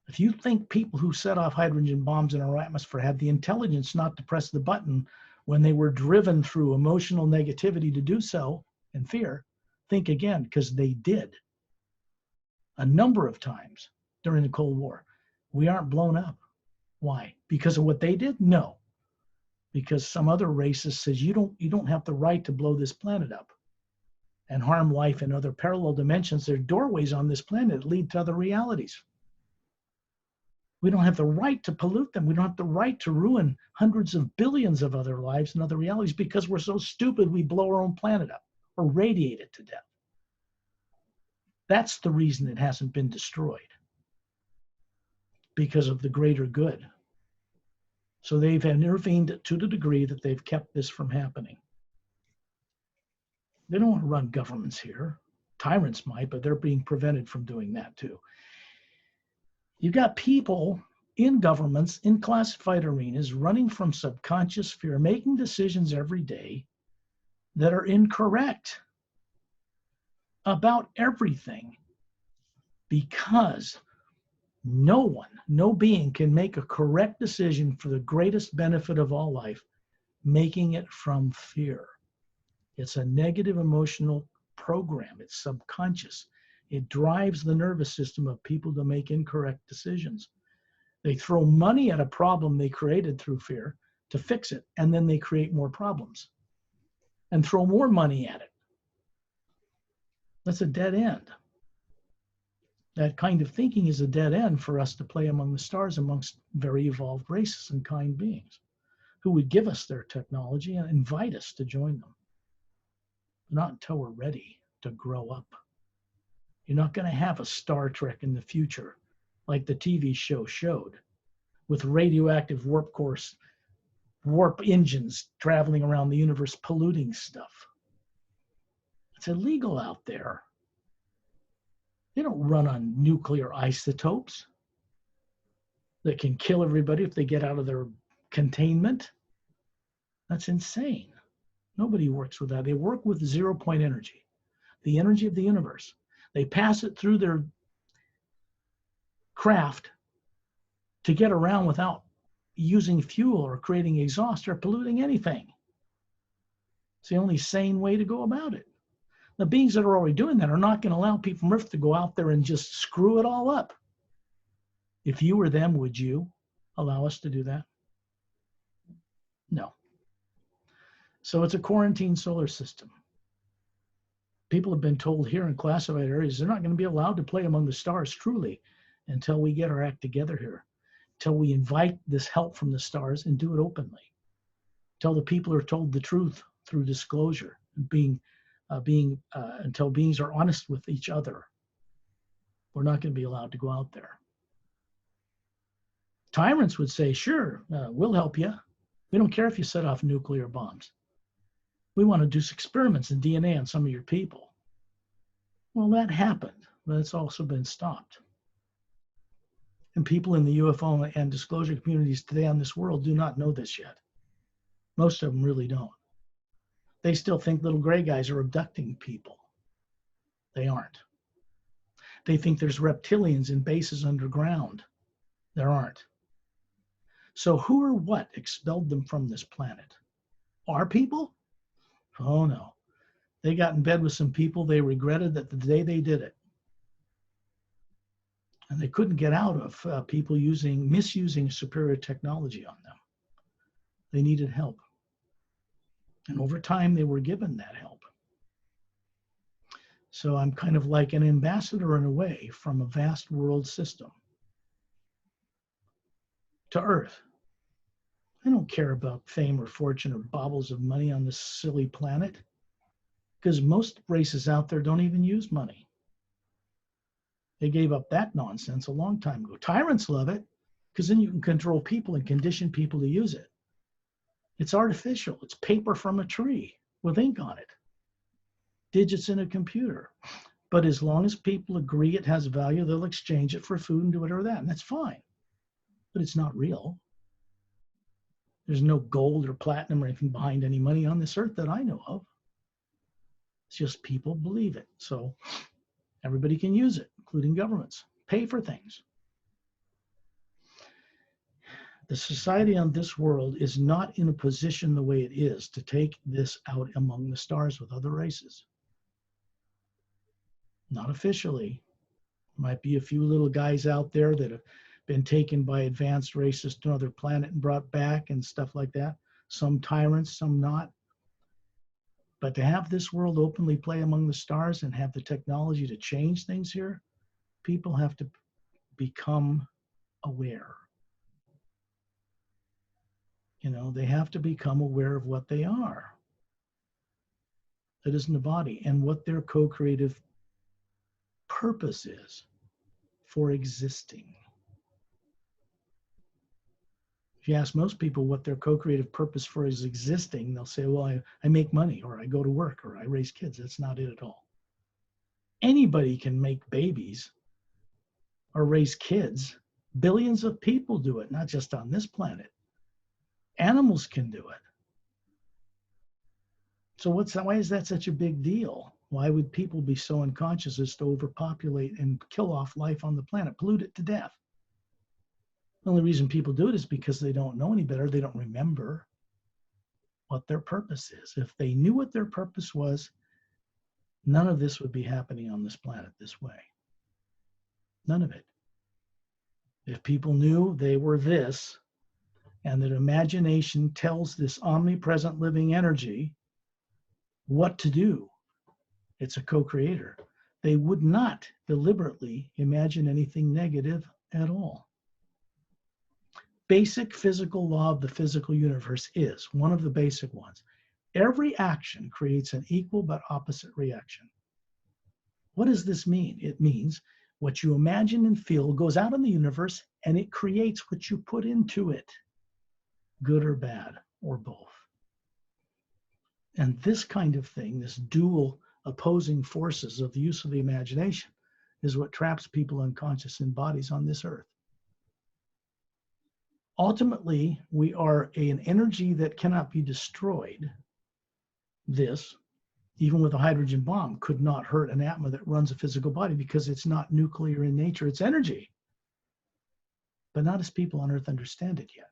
If you think people who set off hydrogen bombs in our atmosphere had the intelligence not to press the button when they were driven through emotional negativity to do so and fear, think again, because they did a number of times during the Cold War. We aren't blown up. Why? Because of what they did? No. Because some other racist says you don't have the right to blow this planet up and harm life in other parallel dimensions. There are doorways on this planet that lead to other realities. We don't have the right to pollute them. We don't have the right to ruin hundreds of billions of other lives and other realities because we're so stupid we blow our own planet up or radiate it to death. That's the reason it hasn't been destroyed, because of the greater good. So they've intervened to the degree that they've kept this from happening. They don't want to run governments here. Tyrants might, but they're being prevented from doing that too. You've got people in governments, in classified arenas, running from subconscious fear, making decisions every day that are incorrect about everything because No one, no being can make a correct decision for the greatest benefit of all life, making it from fear. It's a negative emotional program. It's subconscious. It drives the nervous system of people to make incorrect decisions. They throw money at a problem they created through fear to fix it, and then they create more problems and throw more money at it. That's a dead end. That kind of thinking is a dead end for us to play among the stars amongst very evolved races and kind beings who would give us their technology and invite us to join them. Not until we're ready to grow up. You're not going to have a Star Trek in the future like the TV show showed, with radioactive warp engines traveling around the universe polluting stuff. It's illegal out there. They don't run on nuclear isotopes that can kill everybody if they get out of their containment. That's insane. Nobody works with that. They work with 0-point energy, the energy of the universe. They pass it through their craft to get around without using fuel or creating exhaust or polluting anything. It's the only sane way to go about it. The beings that are already doing that are not going to allow people from Earth to go out there and just screw it all up. If you were them, would you allow us to do that? No. So it's a quarantine solar system. People have been told here in classified areas they're not going to be allowed to play among the stars truly until we get our act together here, until we invite this help from the stars and do it openly, until the people are told the truth through disclosure, until beings are honest with each other. We're not going to be allowed to go out there. Tyrants would say, sure, we'll help you. We don't care if you set off nuclear bombs. We want to do experiments in DNA on some of your people. Well, that happened, but it's also been stopped. And people in the UFO and disclosure communities today on this world do not know this yet. Most of them really don't. They still think little gray guys are abducting people. They aren't. They think there's reptilians in bases underground. There aren't. So who or what expelled them from this planet? Our people? Oh no. They got in bed with some people they regretted that the day they did it. And they couldn't get out of people misusing superior technology on them. They needed help. And over time, they were given that help. So I'm kind of like an ambassador in a way from a vast world system to Earth. I don't care about fame or fortune or baubles of money on this silly planet, because most races out there don't even use money. They gave up that nonsense a long time ago. Tyrants love it because then you can control people and condition people to use it. It's artificial. It's paper from a tree with ink on it, digits in a computer. But as long as people agree it has value, they'll exchange it for food and do whatever that, and that's fine. But it's not real. There's no gold or platinum or anything behind any money on this earth that I know of. It's just people believe it. So everybody can use it, including governments. Pay for things. The society on this world is not in a position the way it is to take this out among the stars with other races. Not officially. Might be a few little guys out there that have been taken by advanced races to another planet and brought back and stuff like that. Some tyrants, some not. But to have this world openly play among the stars and have the technology to change things here, people have to become aware. You know, they have to become aware of what they are. That isn't the body, and what their co-creative purpose is for existing. If you ask most people what their co-creative purpose for is existing, they'll say, well, I make money, or I go to work, or I raise kids. That's not it at all. Anybody can make babies or raise kids. Billions of people do it, not just on this planet. Animals can do it. So why is that such a big deal? Why would people be so unconscious as to overpopulate and kill off life on the planet, pollute it to death? The only reason people do it is because they don't know any better. They don't remember what their purpose is. If they knew what their purpose was, none of this would be happening on this planet this way. None of it. If people knew they were this, and that imagination tells this omnipresent living energy what to do, it's a co-creator, they would not deliberately imagine anything negative at all. Basic physical law of the physical universe is one of the basic ones. Every action creates an equal but opposite reaction. What does this mean? It means what you imagine and feel goes out in the universe and it creates what you put into it, good or bad, or both. And this kind of thing, this dual opposing forces of the use of the imagination, is what traps people unconscious in bodies on this earth. Ultimately, we are an energy that cannot be destroyed. This, even with a hydrogen bomb, could not hurt an atma that runs a physical body because it's not nuclear in nature, it's energy. But not as people on earth understand it yet.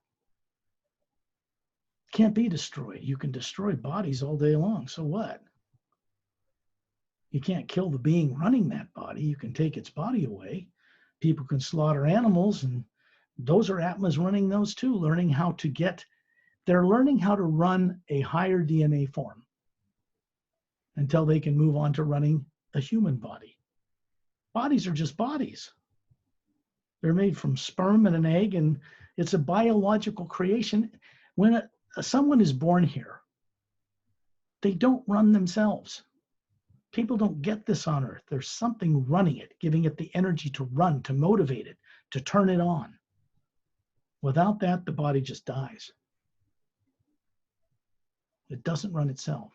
Can't be destroyed. You can destroy bodies all day long, so what? You can't kill the being running that body. You can take its body away. People can slaughter animals, and those are atmas running those too, learning how to they're learning how to run a higher DNA form until they can move on to running a human body. Bodies are just bodies. They're made from sperm and an egg, and it's a biological creation. When someone is born here, they don't run themselves. People don't get this on earth. There's something running it, giving it the energy to run, to motivate it, to turn it on. Without that, the body just dies. It doesn't run itself.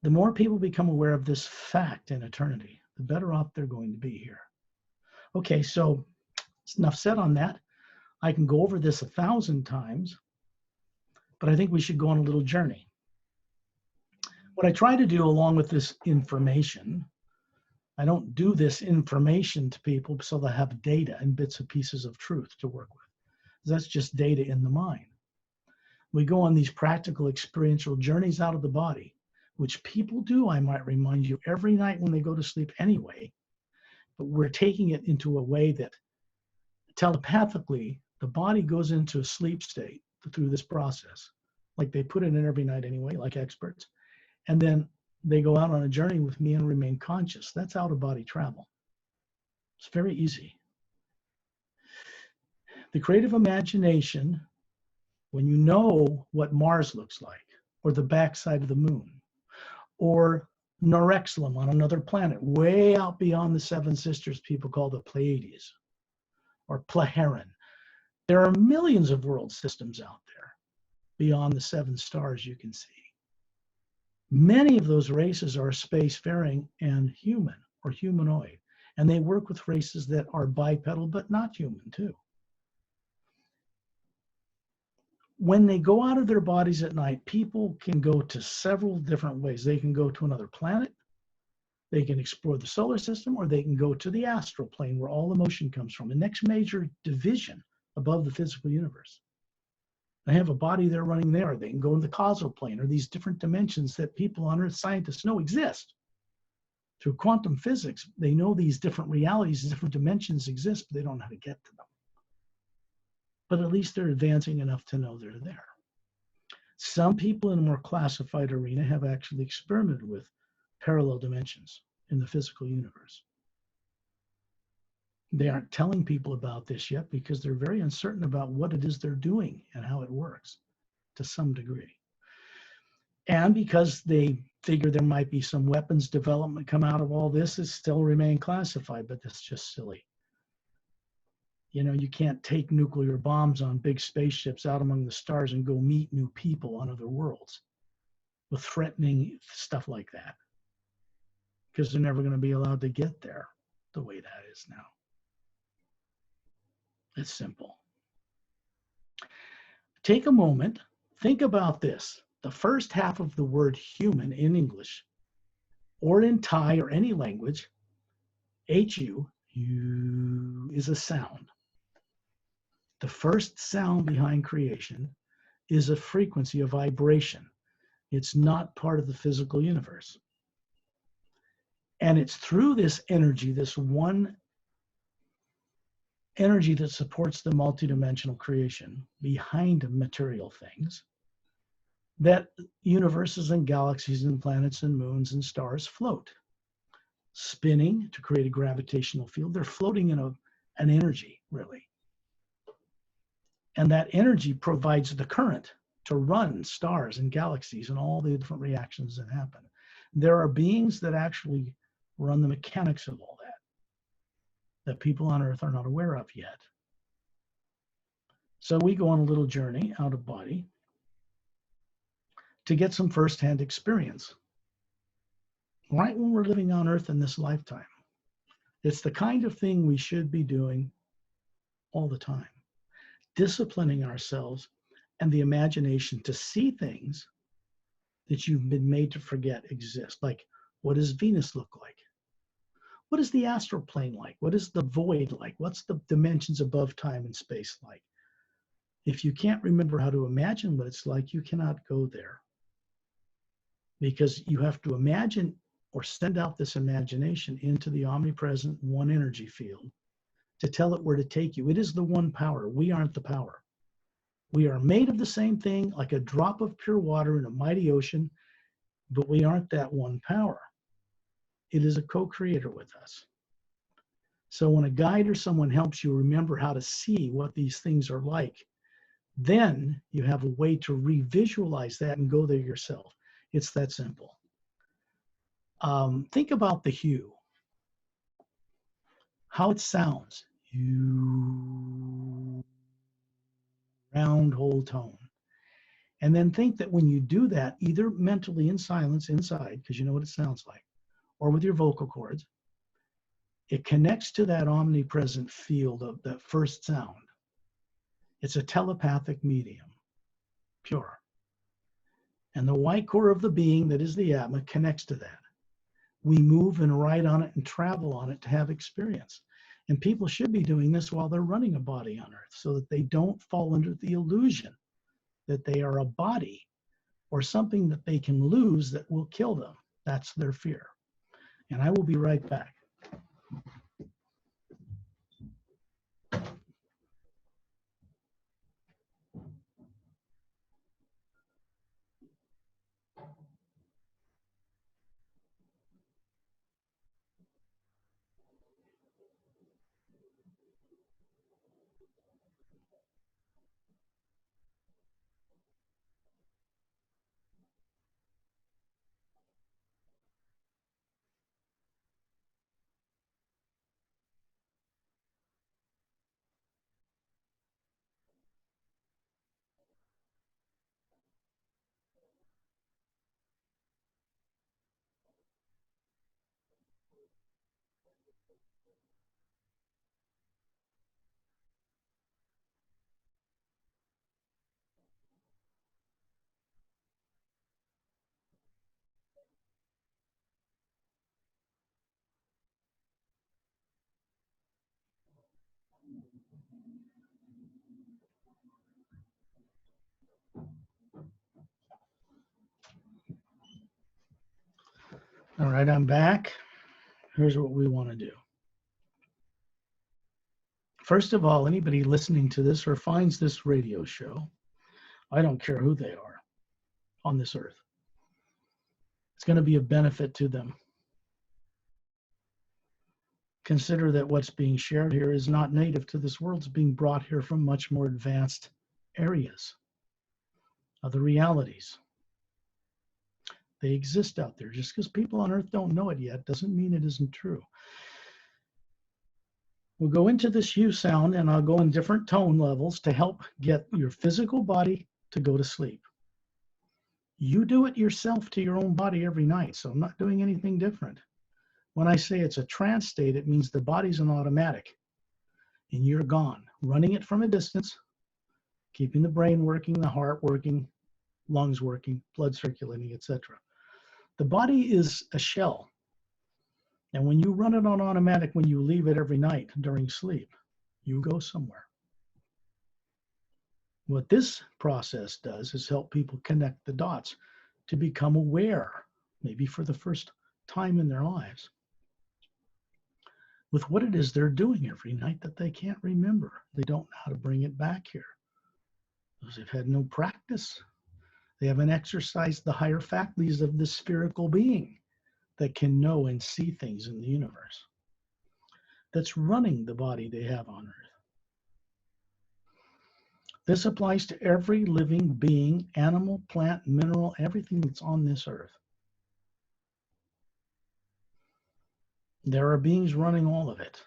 The more people become aware of this fact in eternity, the better off they're going to be here. Okay, so enough said on that. I can go over this 1,000 times, but I think we should go on a little journey. What I try to do along with this information, I don't do this information to people so they have data and bits and pieces of truth to work with. That's just data in the mind. We go on these practical experiential journeys out of the body, which people do, I might remind you, every night when they go to sleep anyway, but we're taking it into a way that telepathically, the body goes into a sleep state through this process, like they put it in every night anyway, like experts. And then they go out on a journey with me and remain conscious. That's out-of-body travel. It's very easy. The creative imagination, when you know what Mars looks like, or the backside of the moon, or Norexlum on another planet, way out beyond the Seven Sisters people call the Pleiades, or Plaharan. There are millions of world systems out there beyond the 7 stars you can see. Many of those races are spacefaring and human or humanoid, and they work with races that are bipedal but not human too. When they go out of their bodies at night, people can go to several different ways. They can go to another planet, they can explore the solar system, or they can go to the astral plane where all emotion comes from, the next major division above the physical universe. They have a body they're running there. They can go in the causal plane, or these different dimensions that people on Earth, scientists know exist. Through quantum physics, they know these different realities, different dimensions exist, but they don't know how to get to them. But at least they're advancing enough to know they're there. Some people in a more classified arena have actually experimented with parallel dimensions in the physical universe. They aren't telling people about this yet because they're very uncertain about what it is they're doing and how it works to some degree. And because they figure there might be some weapons development come out of all this, it still remain classified, but that's just silly. You know, you can't take nuclear bombs on big spaceships out among the stars and go meet new people on other worlds with threatening stuff like that, because they're never going to be allowed to get there the way that is now. It's simple. Take a moment, think about this. The first half of the word human in English, or in Thai or any language, HU, you, is a sound. The first sound behind creation is a frequency, a vibration. It's not part of the physical universe. And it's through this energy, this one energy that supports the multidimensional creation behind material things, that universes and galaxies and planets and moons and stars float, spinning to create a gravitational field. They're floating in an energy, really. And that energy provides the current to run stars and galaxies and all the different reactions that happen. There are beings that actually run the mechanics of all that people on Earth are not aware of yet. So we go on a little journey out of body to get some firsthand experience right when we're living on Earth in this lifetime. It's the kind of thing we should be doing all the time, disciplining ourselves and the imagination to see things that you've been made to forget exist. Like, what does Venus look like? What is the astral plane like? What is the void like? What's the dimensions above time and space like? If you can't remember how to imagine what it's like, you cannot go there. Because you have to imagine or send out this imagination into the omnipresent one energy field to tell it where to take you. It is the one power. We aren't the power. We are made of the same thing, like a drop of pure water in a mighty ocean, but we aren't that one power. It is a co-creator with us. So when a guide or someone helps you remember how to see what these things are like, then you have a way to revisualize that and go there yourself. It's that simple. Think about the hue, how it sounds. You round whole tone. And then think that when you do that, either mentally in silence inside, because you know what it sounds like, or with your vocal cords, it connects to that omnipresent field of that first sound. It's a telepathic medium, pure. And the white core of the being that is the Atma connects to that. We move and ride on it and travel on it to have experience. And people should be doing this while they're running a body on Earth so that they don't fall under the illusion that they are a body or something that they can lose that will kill them. That's their fear. And I will be right back. All right, I'm back. Here's what we want to do. First of all, anybody listening to this or finds this radio show, I don't care who they are on this earth, it's going to be a benefit to them. Consider that what's being shared here is not native to this world. It's being brought here from much more advanced areas of the realities. They exist out there. Just because people on Earth don't know it yet doesn't mean it isn't true. We'll go into this hue sound, and I'll go in different tone levels to help get your physical body to go to sleep. You do it yourself to your own body every night, so I'm not doing anything different. When I say it's a trance state, it means the body's an automatic, and you're gone, running it from a distance, keeping the brain working, the heart working, lungs working, blood circulating, etc. The body is a shell. And when you run it on automatic, when you leave it every night during sleep, you go somewhere. What this process does is help people connect the dots to become aware, maybe for the first time in their lives, with what it is they're doing every night that they can't remember. They don't know how to bring it back here because they've had no practice. They haven't exercised the higher faculties of the spherical being that can know and see things in the universe, that's running the body they have on earth. This applies to every living being, animal, plant, mineral, everything that's on this earth. There are beings running all of it.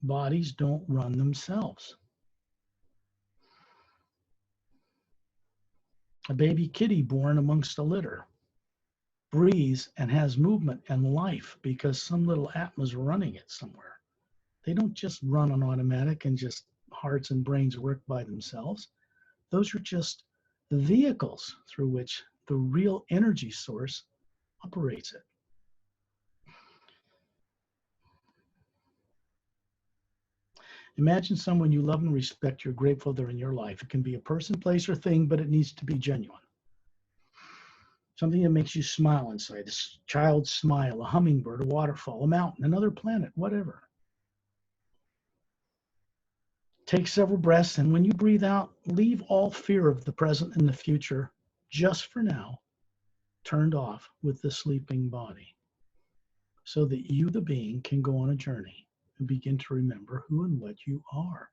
Bodies don't run themselves. A baby kitty born amongst a litter breathes and has movement and life because some little Atma's running it somewhere. They don't just run on automatic and just hearts and brains work by themselves. Those are just the vehicles through which the real energy source operates it. Imagine someone you love and respect, you're grateful they're in your life. It can be a person, place, or thing, but it needs to be genuine. Something that makes you smile inside, a child's smile, a hummingbird, a waterfall, a mountain, another planet, whatever. Take several breaths, and when you breathe out, leave all fear of the present and the future, just for now, turned off with the sleeping body, so that you, the being, can go on a journey and begin to remember who and what you are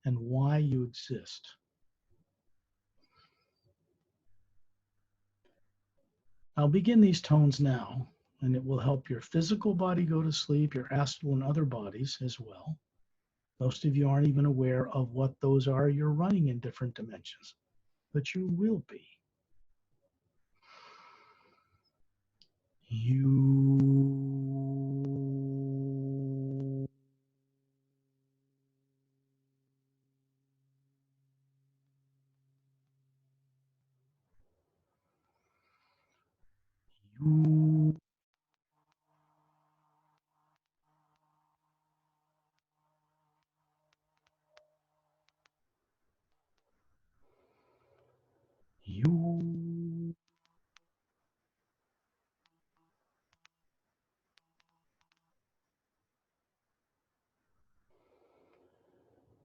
and why you exist. I'll begin these tones now, and it will help your physical body go to sleep, your astral and other bodies as well. Most of you aren't even aware of what those are. You're running in different dimensions, but you will be. You. You. You.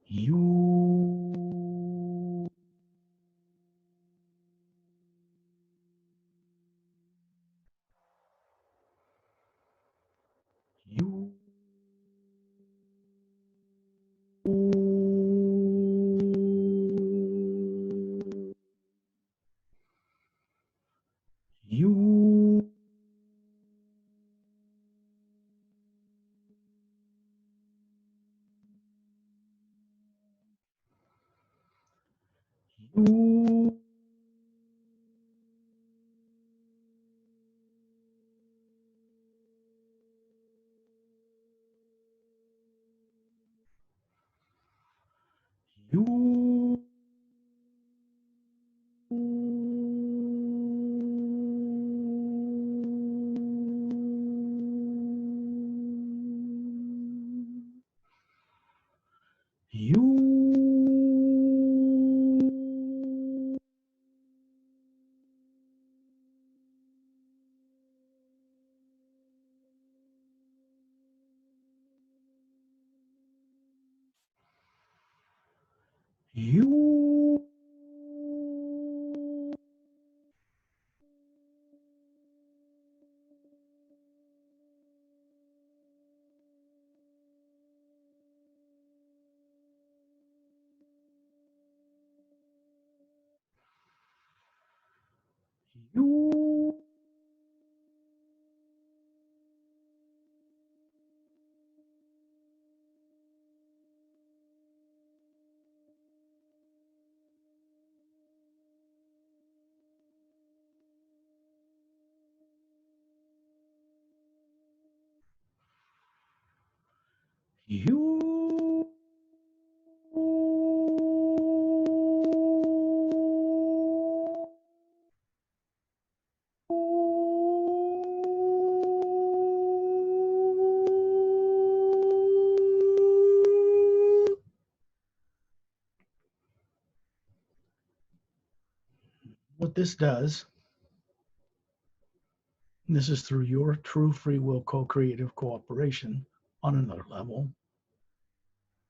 You. You. You. You. You. You. You. You. You. this does, and this is through your true free will co-creative cooperation on another level,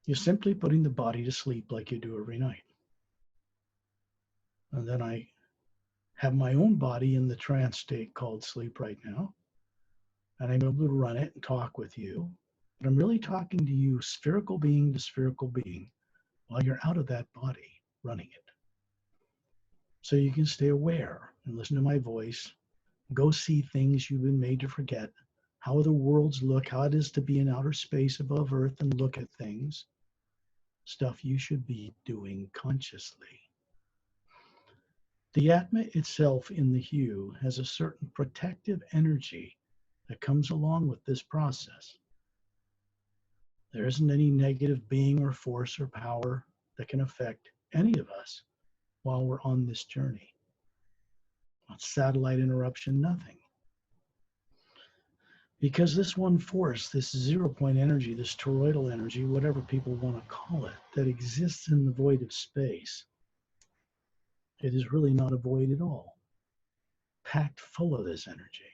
you're simply putting the body to sleep like you do every night. And then I have my own body in the trance state called sleep right now. And I'm able to run it and talk with you. But I'm really talking to you, spherical being to spherical being, while you're out of that body running it. So you can stay aware and listen to my voice, go see things you've been made to forget, how other worlds look, how it is to be in outer space above Earth and look at things, stuff you should be doing consciously. The Atma itself in the hue has a certain protective energy that comes along with this process. There isn't any negative being or force or power that can affect any of us while we're on this journey. Not satellite interruption, nothing. Because this one force, this 0 point energy, this toroidal energy, whatever people want to call it, that exists in the void of space, it is really not a void at all, packed full of this energy.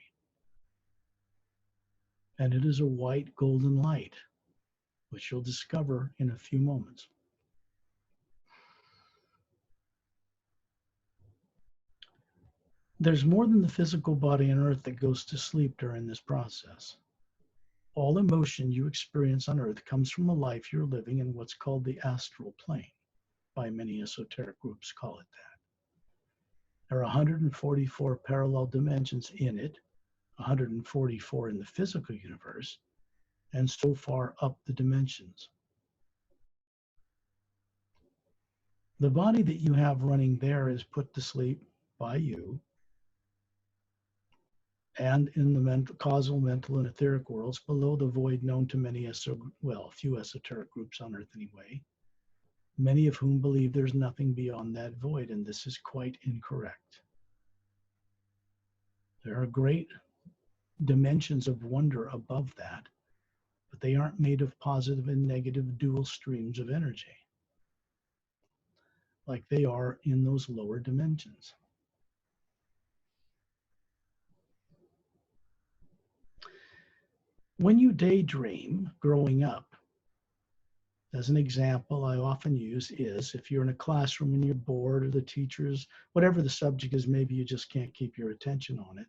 And it is a white golden light, which you'll discover in a few moments. There's more than the physical body on Earth that goes to sleep during this process. All emotion you experience on Earth comes from a life you're living in what's called the astral plane. By many esoteric groups call it that. There are 144 parallel dimensions in it, 144 in the physical universe, and so far up the dimensions. The body that you have running there is put to sleep by you, and in the causal, mental, and etheric worlds below the void known to many, a few esoteric groups on Earth anyway, many of whom believe there's nothing beyond that void, and this is quite incorrect. There are great dimensions of wonder above that, but they aren't made of positive and negative dual streams of energy like they are in those lower dimensions. When you daydream growing up, as an example I often use is if you're in a classroom and you're bored, or the teachers, whatever the subject is, maybe you just can't keep your attention on it.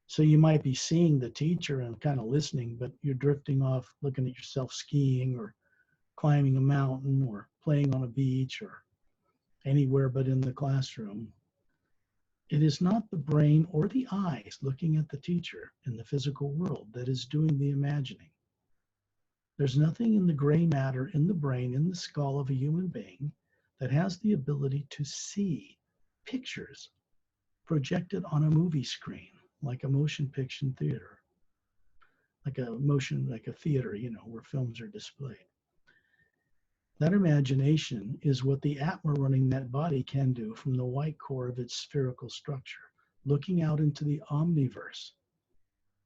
So you might be seeing the teacher and kind of listening, but you're drifting off looking at yourself skiing or climbing a mountain or playing on a beach or anywhere but in the classroom. It is not the brain or the eyes looking at the teacher in the physical world that is doing the imagining. There's nothing in the gray matter in the brain, in the skull of a human being, that has the ability to see pictures projected on a movie screen, like a motion picture theater, like a theater, where films are displayed. That imagination is what the Atma running that body can do from the white core of its spherical structure, looking out into the omniverse,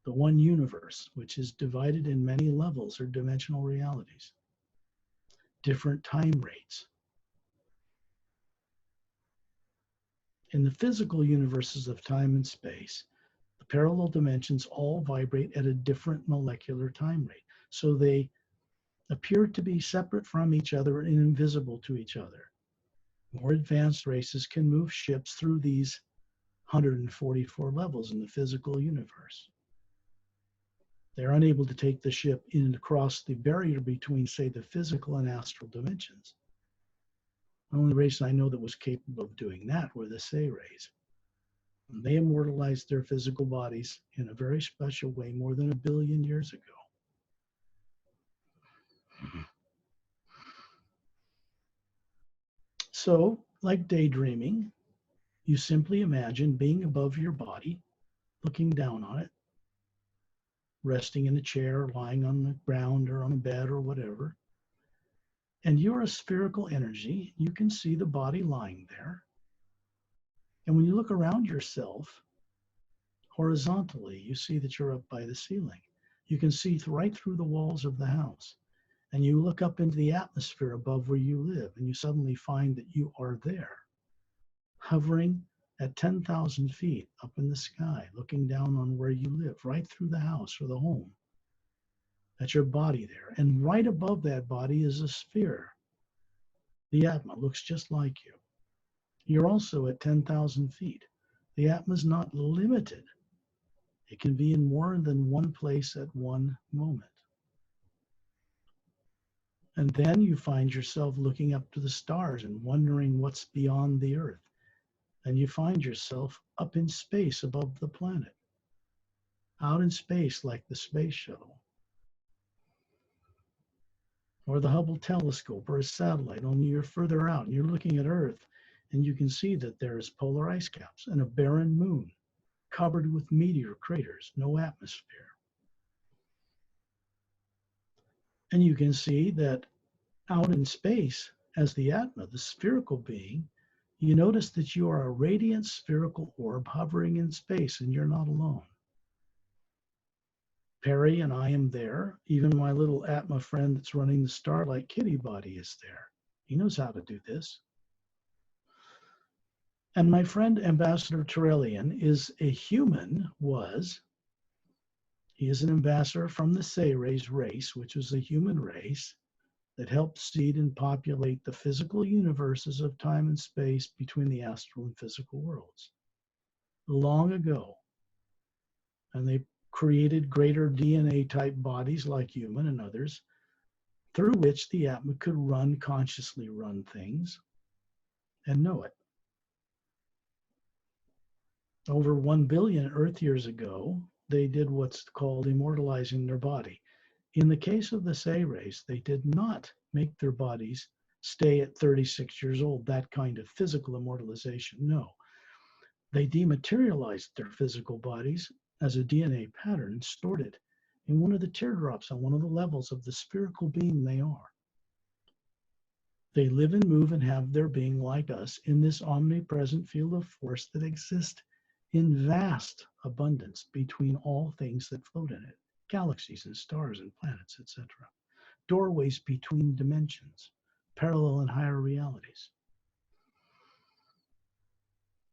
the one universe, which is divided in many levels or dimensional realities, different time rates. In the physical universes of time and space, the parallel dimensions all vibrate at a different molecular time rate. So they appear to be separate from each other and invisible to each other. More advanced races can move ships through these 144 levels in the physical universe. They're unable to take the ship in and across the barrier between, say, the physical and astral dimensions. The only race I know that was capable of doing that were the Say rays. And they immortalized their physical bodies in a very special way more than 1 billion years ago. So, like daydreaming, you simply imagine being above your body, looking down on it, resting in a chair, lying on the ground or on a bed or whatever. And you're a spherical energy. You can see the body lying there. And when you look around yourself horizontally, you see that you're up by the ceiling. You can see right through the walls of the house. And you look up into the atmosphere above where you live, and you suddenly find that you are there, hovering at 10,000 feet up in the sky, looking down on where you live, right through the house or the home. That's your body there. And right above that body is a sphere. The Atma looks just like you. You're also at 10,000 feet. The Atma is not limited. It can be in more than one place at one moment. And then you find yourself looking up to the stars and wondering what's beyond the earth. And you find yourself up in space above the planet, out in space like the space shuttle, or the Hubble telescope, or a satellite, only you're further out and you're looking at Earth, and you can see that there's polar ice caps and a barren moon covered with meteor craters, no atmosphere. And you can see that out in space, as the Atma, the spherical being, you notice that you are a radiant spherical orb hovering in space, and you're not alone. Perry and I am there. Even my little Atma friend that's running the Starlight Kitty body is there. He knows how to do this. And my friend Ambassador Turelian is a human, he is an ambassador from the Sayres race, which was a human race that helped seed and populate the physical universes of time and space between the astral and physical worlds long ago. And they created greater DNA type bodies like human and others, through which the Atma could consciously run things and know it. Over 1 billion Earth years ago, they did what's called immortalizing their body. In the case of the Sayres, they did not make their bodies stay at 36 years old, that kind of physical immortalization. No. They dematerialized their physical bodies as a DNA pattern and stored it in one of the teardrops on one of the levels of the spherical being they are. They live and move and have their being like us in this omnipresent field of force that exists in vast abundance between all things that float in it, galaxies and stars and planets, etc. Doorways between dimensions, parallel and higher realities.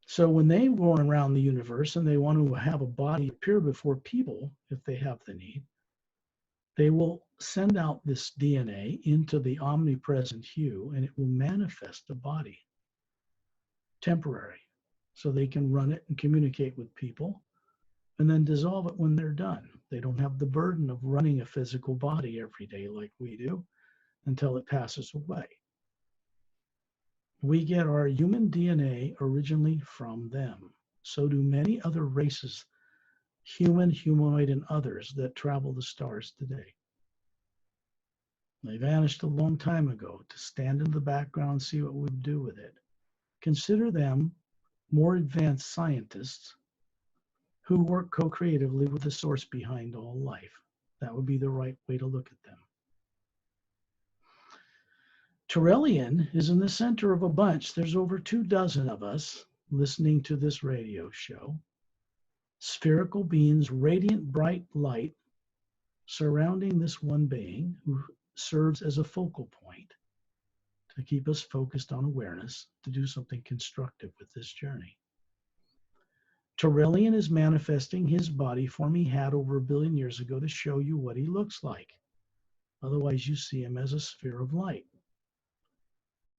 So when they go around the universe and they want to have a body appear before people, if they have the need, they will send out this DNA into the omnipresent hue, and it will manifest a body, temporary, so they can run it and communicate with people, and then dissolve it when they're done. They don't have the burden of running a physical body every day like we do until it passes away. We get our human DNA originally from them. So do many other races, human, humanoid, and others that travel the stars today. They vanished a long time ago to stand in the background and see what we'd do with it. Consider them more advanced scientists who work co-creatively with the source behind all life. That would be the right way to look at them. Turelian is in the center of a bunch. There's over 24 of us listening to this radio show. Spherical beings, radiant bright light surrounding this one being who serves as a focal point to keep us focused on awareness, to do something constructive with this journey. Turelian is manifesting his body form he had over 1 billion years ago to show you what he looks like. Otherwise, you see him as a sphere of light.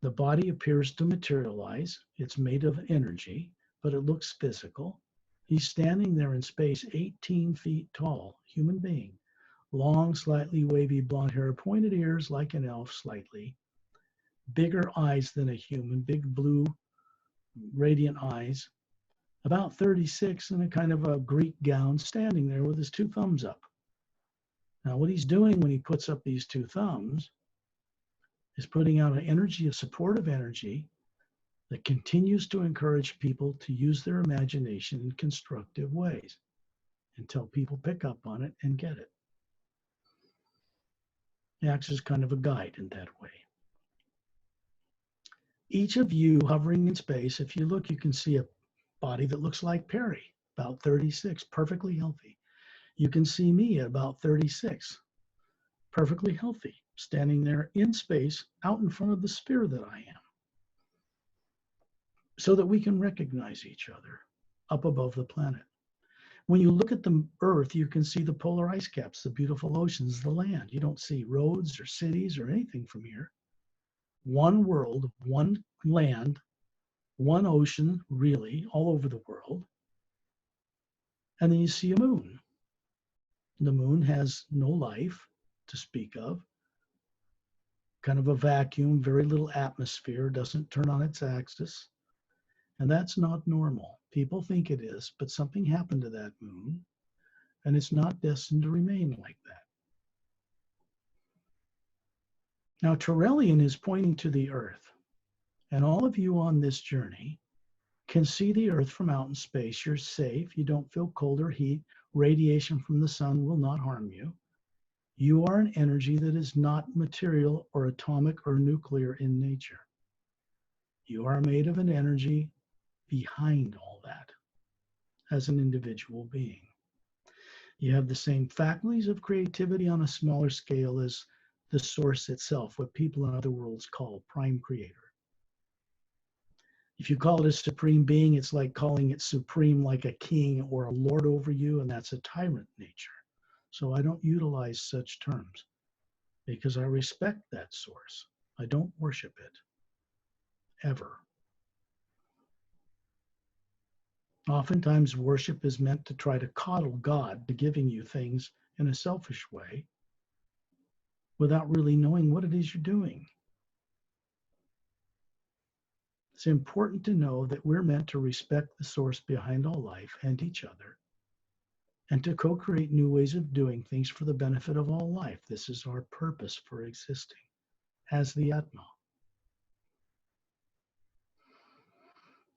The body appears to materialize. It's made of energy, but it looks physical. He's standing there in space, 18 feet tall, human being. Long, slightly wavy blonde hair, pointed ears like an elf slightly. Bigger eyes than a human, big blue, radiant eyes. About 36 in a kind of a Greek gown, standing there with his 2 thumbs up. Now, what he's doing when he puts up these 2 thumbs is putting out an energy, a supportive energy that continues to encourage people to use their imagination in constructive ways until people pick up on it and get it. It acts as kind of a guide in that way. Each of you hovering in space, if you look, you can see a body that looks like Perry, about 36, perfectly healthy. You can see me at about 36, perfectly healthy, standing there in space out in front of the sphere that I am. so that we can recognize each other up above the planet. When you look at the Earth, you can see the polar ice caps, the beautiful oceans, the land. You don't see roads or cities or anything from here. One world, one land, one ocean, really, all over the world. And then you see a moon. The moon has no life to speak of, kind of a vacuum, very little atmosphere, doesn't turn on its axis. And that's not normal. People think it is, but something happened to that moon, and it's not destined to remain like that. Now, Turelian is pointing to the Earth, and all of you on this journey can see the Earth from out in space. You're safe. You don't feel cold or heat. Radiation from the sun will not harm you. You are an energy that is not material or atomic or nuclear in nature. You are made of an energy behind all that as an individual being. You have the same faculties of creativity on a smaller scale as the source itself, what people in other worlds call prime creator. If you call it a supreme being, it's like calling it supreme like a king or a lord over you, and that's a tyrant nature. So I don't utilize such terms because I respect that source. I don't worship it, ever. Oftentimes, worship is meant to try to coddle God to giving you things in a selfish way without really knowing what it is you're doing. It's important to know that we're meant to respect the source behind all life and each other, and to co-create new ways of doing things for the benefit of all life. This is our purpose for existing as the Atma.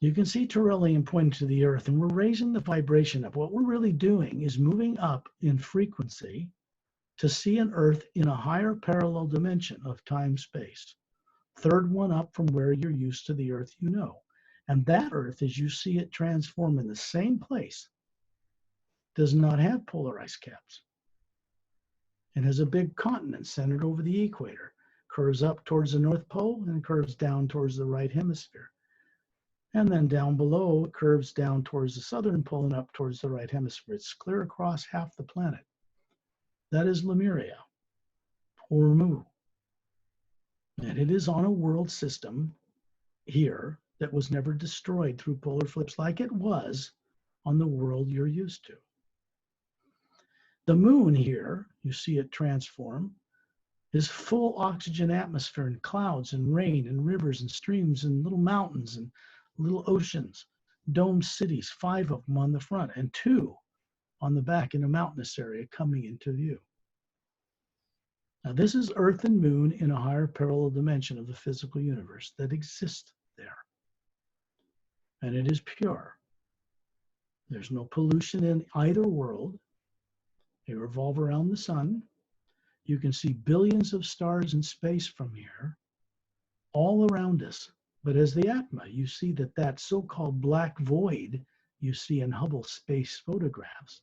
You can see Turelian pointing to the Earth, and we're raising the vibration up. What we're really doing is moving up in frequency to see an Earth in a higher parallel dimension of time-space. Third one up from where you're used to the Earth you know. And that Earth, as you see it transform in the same place, does not have polar ice caps. It has a big continent centered over the equator, curves up towards the North Pole and curves down towards the right hemisphere. And then down below, it curves down towards the southern pole and up towards the right hemisphere. It's clear across half the planet. That is Lemuria, or Mu. And it is on a world system here that was never destroyed through polar flips like it was on the world you're used to. The moon here, you see it transform, is full oxygen atmosphere and clouds and rain and rivers and streams and little mountains and little oceans, domed cities, 5 of them on the front and 2 on the back in a mountainous area coming into view. Now this is Earth and Moon in a higher parallel dimension of the physical universe that exists there. And it is pure. There's no pollution in either world. They revolve around the sun. You can see billions of stars in space from here, all around us. But as the Atma, you see that that so-called black void you see in Hubble space photographs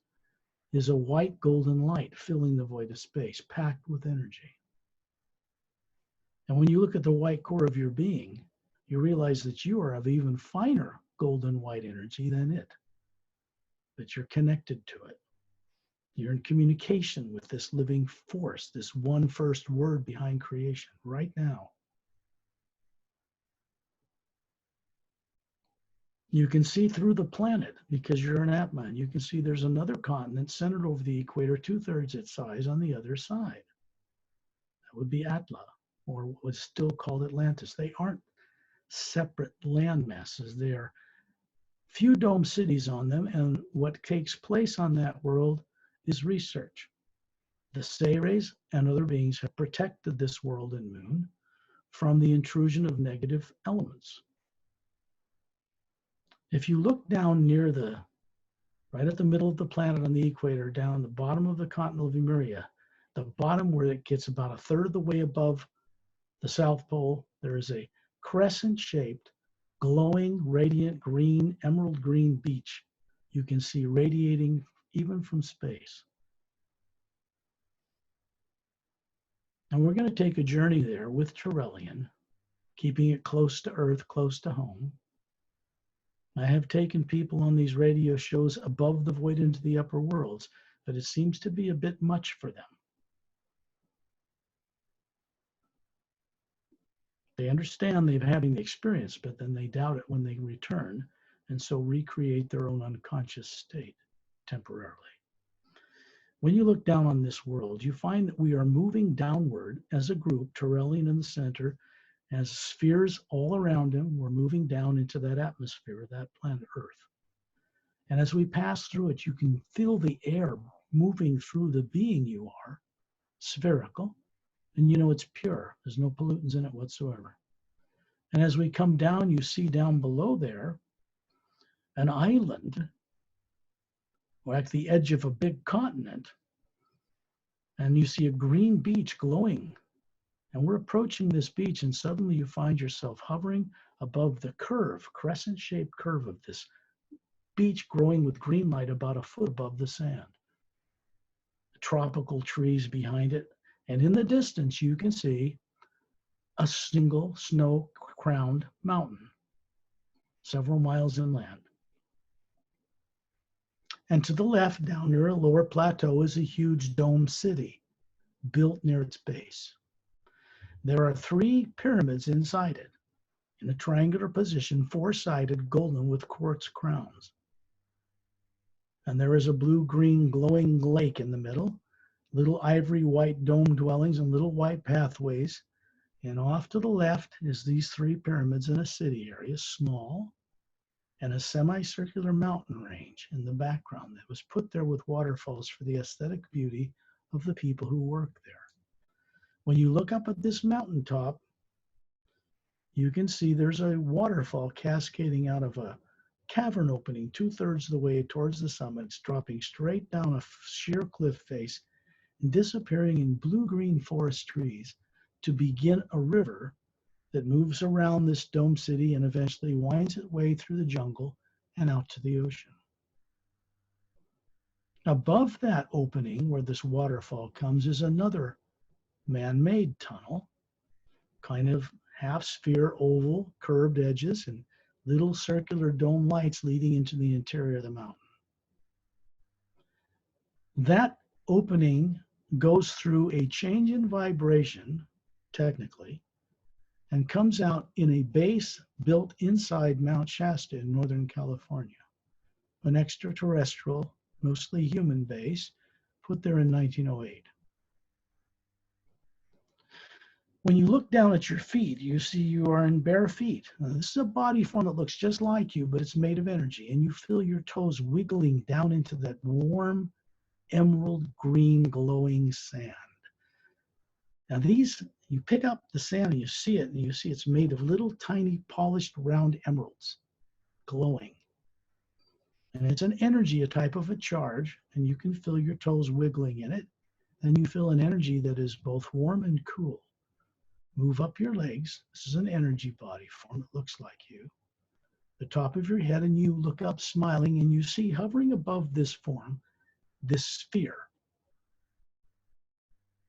is a white golden light filling the void of space, packed with energy. And when you look at the white core of your being, you realize that you are of even finer golden white energy than it, that you're connected to it. You're in communication with this living force, this one first word behind creation right now. You can see through the planet because you're an Atma, and you can see there's another continent centered over the equator, 2/3 its size on the other side. That would be Atla, or what's still called Atlantis. They aren't separate land masses. They are few dome cities on them, and what takes place on that world is research. The Seres and other beings have protected this world and moon from the intrusion of negative elements. If you look down near right at the middle of the planet on the equator, down the bottom of the continent of Lemuria, the bottom where it gets about 1/3 of the way above the South Pole, there is a crescent-shaped, glowing, radiant green, emerald green beach you can see radiating even from space. And we're going to take a journey there with Turelian, keeping it close to Earth, close to home. I have taken people on these radio shows above the void into the upper worlds, but it seems to be a bit much for them. They understand they're having the experience, but then they doubt it when they return, and so recreate their own unconscious state temporarily. When you look down on this world, you find that we are moving downward as a group, Tyrrellian in the center, as spheres all around him. We're moving down into that atmosphere of that planet Earth. And as we pass through it, you can feel the air moving through the being you are, spherical, and you know it's pure. There's no pollutants in it whatsoever. And as we come down, you see down below there an island, like the edge of a big continent, and you see a green beach glowing. And we're approaching this beach, and suddenly you find yourself hovering above the curve, crescent-shaped curve of this beach glowing with green light about a foot above the sand. Tropical trees behind it, and in the distance you can see a single snow-crowned mountain, several miles inland. And to the left, down near a lower plateau, is a huge dome city built near its base. There are 3 pyramids inside it, in a triangular position, 4-sided, golden with quartz crowns. And there is a blue-green glowing lake in the middle, little ivory white dome dwellings and little white pathways. And off to the left is these 3 pyramids in a city area, small, and a semicircular mountain range in the background that was put there with waterfalls for the aesthetic beauty of the people who work there. When you look up at this mountaintop, you can see there's a waterfall cascading out of a cavern opening 2/3 of the way towards the summit. It's dropping straight down a sheer cliff face and disappearing in blue-green forest trees to begin a river that moves around this dome city and eventually winds its way through the jungle and out to the ocean. Above that opening where this waterfall comes is another man-made tunnel, kind of half-sphere, oval, curved edges, and little circular dome lights leading into the interior of the mountain. That opening goes through a change in vibration, technically, and comes out in a base built inside Mount Shasta in Northern California, an extraterrestrial, mostly human base, put there in 1908. When you look down at your feet, you see you are in bare feet. Now, this is a body form that looks just like you, but it's made of energy, and you feel your toes wiggling down into that warm, emerald green glowing sand. Now you pick up the sand and you see it, and you see it's made of little tiny polished round emeralds glowing. And it's an energy, a type of a charge, and you can feel your toes wiggling in it, and you feel an energy that is both warm and cool. Move up your legs. This is an energy body form that looks like you. The top of your head, and you look up smiling, and you see hovering above this form, this sphere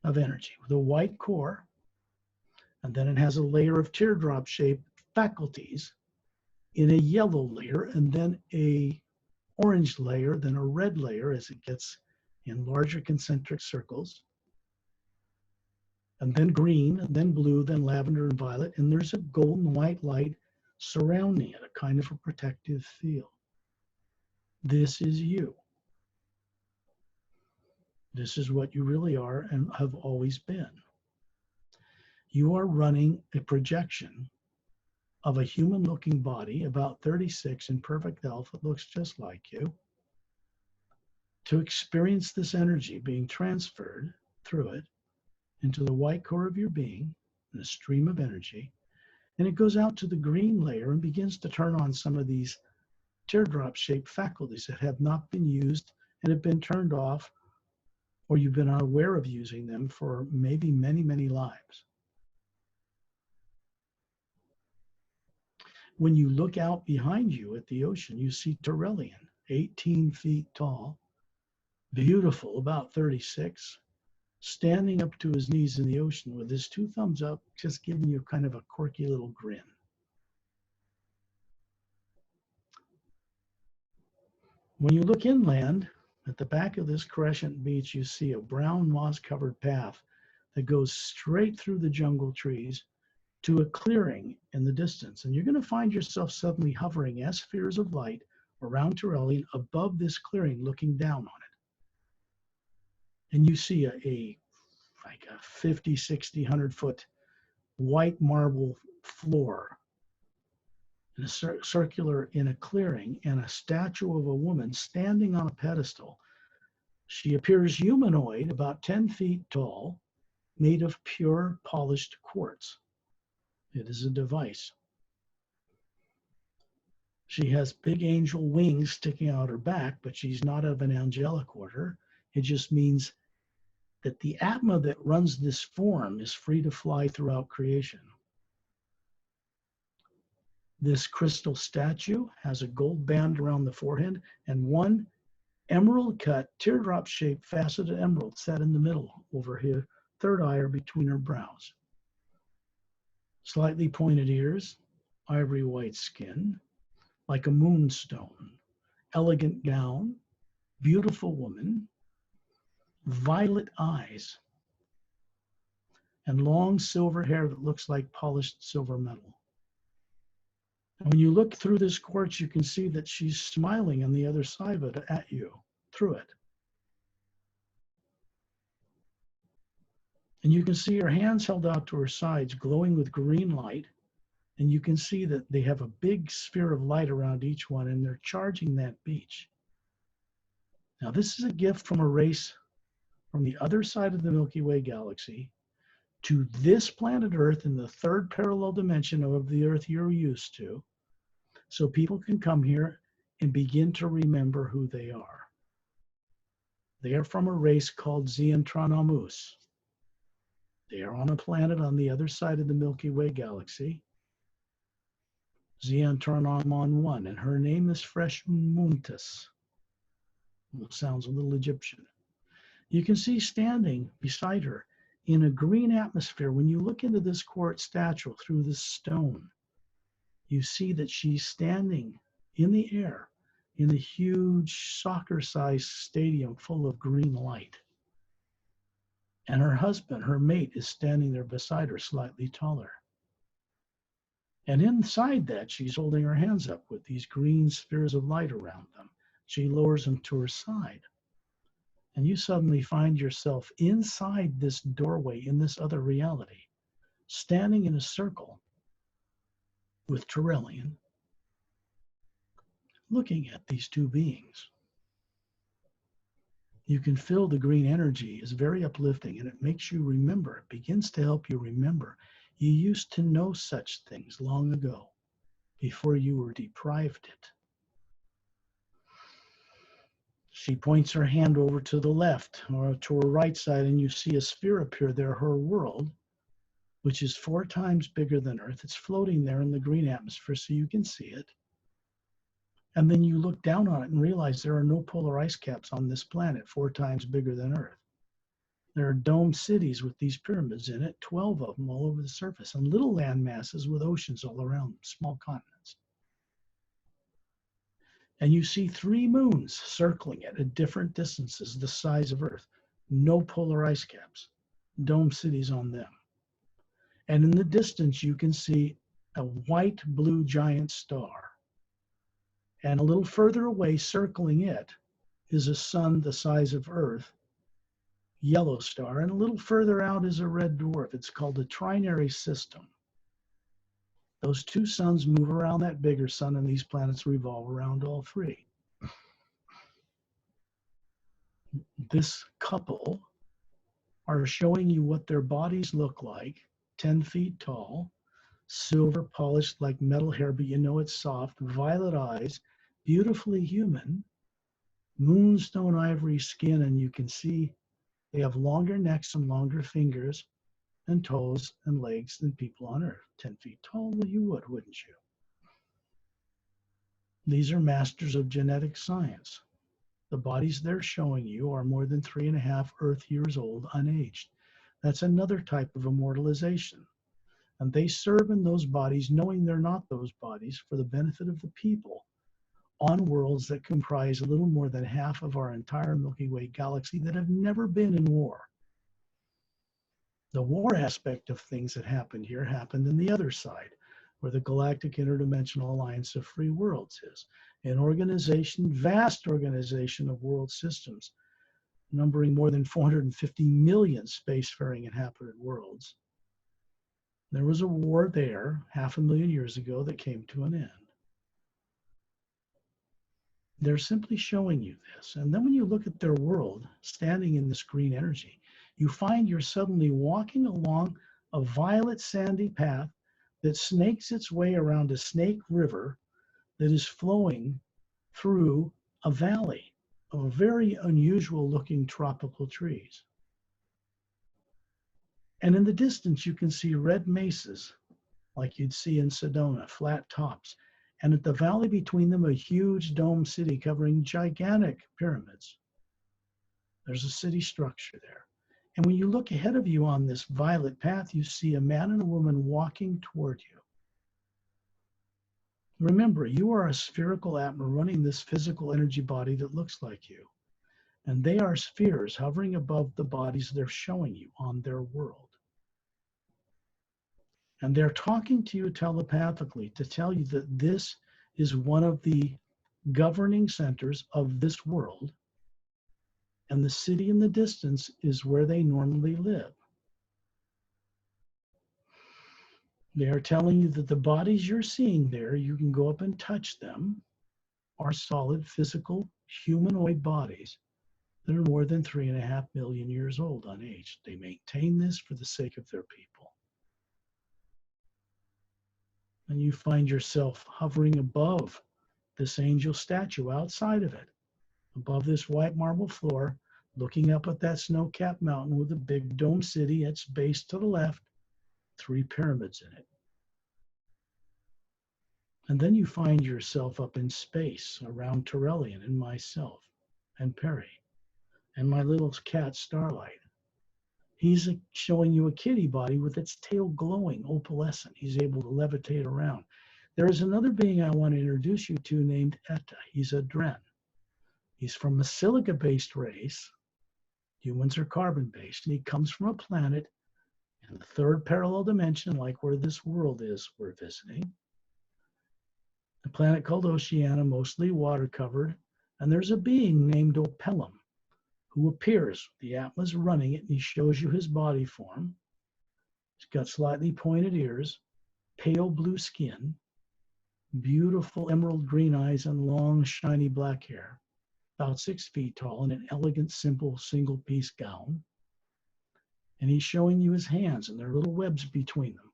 of energy with a white core, and then it has a layer of teardrop-shaped faculties in a yellow layer, and then a orange layer, then a red layer as it gets in larger concentric circles, and then green, and then blue, then lavender and violet, and there's a golden white light surrounding it, a kind of a protective field. This is you. This is what you really are and have always been. You are running a projection of a human-looking body, about 36, in perfect health, that looks just like you, to experience this energy being transferred through it into the white core of your being, in a stream of energy, and it goes out to the green layer and begins to turn on some of these teardrop-shaped faculties that have not been used and have been turned off, or you've been unaware of using them for maybe many, many lives. When you look out behind you at the ocean, you see Tyrrellian, 18 feet tall, beautiful, about 36, standing up to his knees in the ocean with his 2 thumbs up, just giving you kind of a quirky little grin. When you look inland, at the back of this crescent beach, you see a brown moss-covered path that goes straight through the jungle trees to a clearing in the distance. And you're going to find yourself suddenly hovering as spheres of light around Turelian above this clearing, looking down on it. And you see like a 50, 60, 100-foot white marble floor in a circular in a clearing, and a statue of a woman standing on a pedestal. She appears humanoid, about 10 feet tall, made of pure polished quartz. It is a device. She has big angel wings sticking out her back, but she's not of an angelic order. It just means that the Atma that runs this form is free to fly throughout creation. This crystal statue has a gold band around the forehead and one emerald-cut, teardrop-shaped faceted emerald set in the middle over her third eye or between her brows. Slightly pointed ears, ivory white skin, like a moonstone, elegant gown, beautiful woman, violet eyes, and long silver hair that looks like polished silver metal. And when you look through this quartz, you can see that she's smiling on the other side of it at you, through it. And you can see her hands held out to her sides, glowing with green light. And you can see that they have a big sphere of light around each one, and they're charging that beach. Now, this is a gift from a race from the other side of the Milky Way galaxy to this planet Earth in the third parallel dimension of the Earth you're used to, so people can come here and begin to remember who they are. They are from a race called Xiantranamus. They are on a planet on the other side of the Milky Way galaxy, Xiantranamon 1, and her name is Freshmuntus. It sounds a little Egyptian. You can see standing beside her in a green atmosphere. When you look into this quartz statue through this stone, you see that she's standing in the air in a huge soccer-sized stadium full of green light. And her husband, her mate, is standing there beside her, slightly taller. And inside that, she's holding her hands up with these green spheres of light around them. She lowers them to her side. And you suddenly find yourself inside this doorway in this other reality, standing in a circle with Turelian, looking at these two beings. You can feel the green energy is very uplifting, and it makes you remember. It begins to help you remember. You used to know such things long ago, before you were deprived it. She points her hand over to the left or to her right side, and you see a sphere appear there, her world, which is 4 times bigger than Earth. It's floating there in the green atmosphere, so you can see it. And then you look down on it and realize there are no polar ice caps on this planet 4 times bigger than Earth. There are domed cities with these pyramids in it, 12 of them all over the surface, and little land masses with oceans all around them, small continents. And you see 3 moons circling it at different distances, the size of Earth. No polar ice caps, domed cities on them. And in the distance, you can see a white-blue giant star. And a little further away, circling it, is a sun the size of Earth, yellow star. And a little further out is a red dwarf. It's called a trinary system. Those 2 suns move around that bigger sun, and these planets revolve around all 3. This couple are showing you what their bodies look like, 10 feet tall, silver polished like metal hair, but you know it's soft, violet eyes, beautifully human, moonstone ivory skin, and you can see they have longer necks and longer fingers and toes and legs than people on Earth. 10 feet tall, well, you would, wouldn't you? These are masters of genetic science. The bodies they're showing you are more than 3.5 Earth years old, unaged. That's another type of immortalization. And they serve in those bodies, knowing they're not those bodies, for the benefit of the people, on worlds that comprise a little more than half of our entire Milky Way galaxy that have never been in war. The war aspect of things that happened here happened in the other side, where the Galactic Interdimensional Alliance of Free Worlds is, an organization, vast organization of world systems, numbering more than 450 million spacefaring inhabited worlds. There was a war there 500,000 years ago that came to an end. They're simply showing you this. And then when you look at their world, standing in this green energy, you find you're suddenly walking along a violet sandy path that snakes its way around a snake river that is flowing through a valley of very unusual looking tropical trees. And in the distance, you can see red mesas like you'd see in Sedona, flat tops. And at the valley between them, a huge dome city covering gigantic pyramids. There's a city structure there. And when you look ahead of you on this violet path, you see a man and a woman walking toward you. Remember, you are a spherical atma running this physical energy body that looks like you. And they are spheres hovering above the bodies they're showing you on their world. And they're talking to you telepathically to tell you that this is one of the governing centers of this world. And the city in the distance is where they normally live. They are telling you that the bodies you're seeing there, you can go up and touch them, are solid, physical, humanoid bodies that are more than 3.5 million years old, unaged. They maintain this for the sake of their people. And you find yourself hovering above this angel statue, outside of it, above this white marble floor, looking up at that snow-capped mountain with a big dome city at its base to the left, 3 pyramids in it. And then you find yourself up in space around Terrellian and myself and Perry and my little cat Starlight. He's showing you a kitty body with its tail glowing, opalescent. He's able to levitate around. There is another being I want to introduce you to named Etta. He's a Dren. He's from a silica-based race. Humans are carbon-based, and he comes from a planet in the 3rd parallel dimension, like where this world is we're visiting. A planet called Oceania, mostly water-covered, and there's a being named Opellum who appears. The Atma's running it, and he shows you his body form. He's got slightly pointed ears, pale blue skin, beautiful emerald green eyes, and long, shiny black hair, about 6 feet tall, in an elegant, simple, single-piece gown. And he's showing you his hands, and there are little webs between them.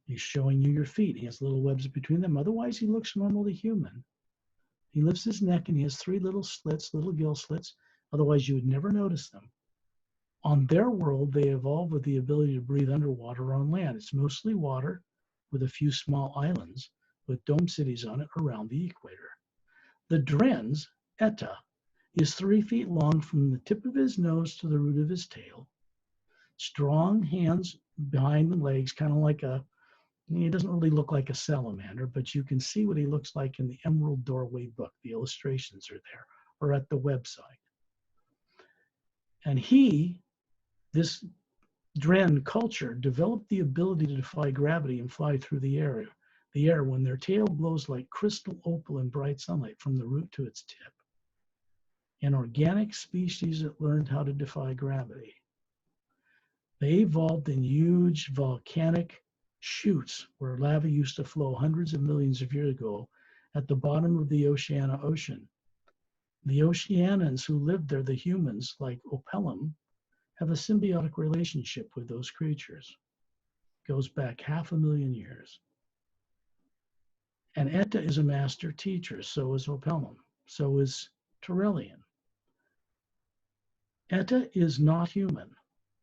He's showing you your feet. He has little webs between them. Otherwise, he looks normally human. He lifts his neck, and he has 3 little slits, little gill slits. Otherwise, you would never notice them. On their world, they evolved with the ability to breathe underwater or on land. It's mostly water with a few small islands with dome cities on it around the equator. The Dren's, Etta, is 3 feet long from the tip of his nose to the root of his tail. Strong hands behind the legs, kind of like he doesn't really look like a salamander, but you can see what he looks like in the Emerald Doorway book. The illustrations are there, or at the website. And this Dren culture, developed the ability to defy gravity and fly through the air when their tail glows like crystal opal in bright sunlight from the root to its tip. An organic species that learned how to defy gravity. They evolved in huge volcanic chutes where lava used to flow hundreds of millions of years ago at the bottom of the Oceania Ocean. The Oceanians who lived there, the humans like Opellum, have a symbiotic relationship with those creatures. It goes back 500,000 years. And Etta is a master teacher, so is Opellum, so is Terrellian. Etta is not human,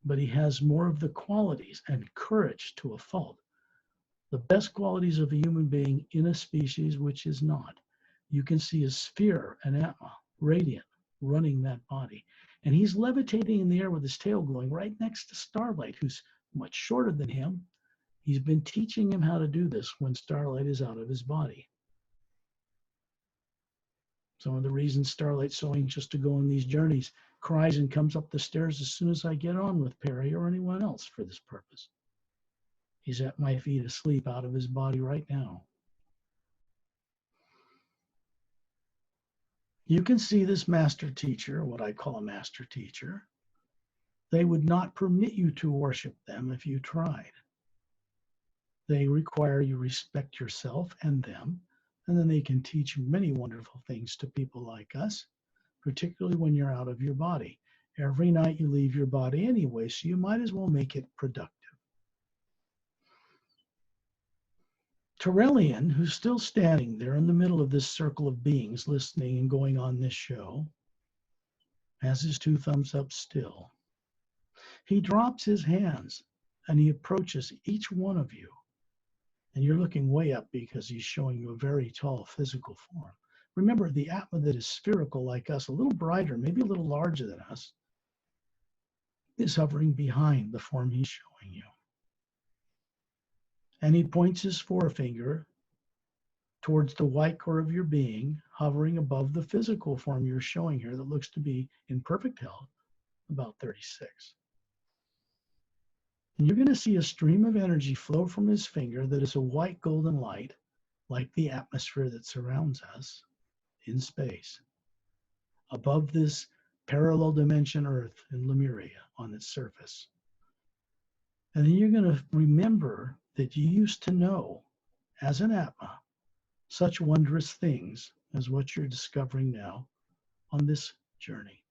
but he has more of the qualities and courage to a fault. The best qualities of a human being in a species which is not. You can see a sphere, an Atma, radiant, running that body. And he's levitating in the air with his tail glowing right next to Starlight, who's much shorter than him. He's been teaching him how to do this when Starlight is out of his body. Some of the reasons Starlight Sewing just to go on these journeys cries and comes up the stairs as soon as I get on with Perry or anyone else for this purpose. He's at my feet asleep out of his body right now. You can see this master teacher, what I call a master teacher. They would not permit you to worship them if you tried. They require you respect yourself and them, and then they can teach many wonderful things to people like us, particularly when you're out of your body. Every night you leave your body anyway, so you might as well make it productive. Terrellian, who's still standing there in the middle of this circle of beings listening and going on this show, has his two thumbs up still. He drops his hands and he approaches each one of you. And you're looking way up because he's showing you a very tall physical form. Remember, the Atma that is spherical like us, a little brighter, maybe a little larger than us, is hovering behind the form he's showing you. And he points his forefinger towards the white core of your being, hovering above the physical form you're showing here that looks to be in perfect health, about 36. And you're going to see a stream of energy flow from his finger that is a white golden light, like the atmosphere that surrounds us in space, above this parallel dimension Earth in Lemuria on its surface. And then you're going to remember that you used to know, as an Atma, such wondrous things as what you're discovering now on this journey.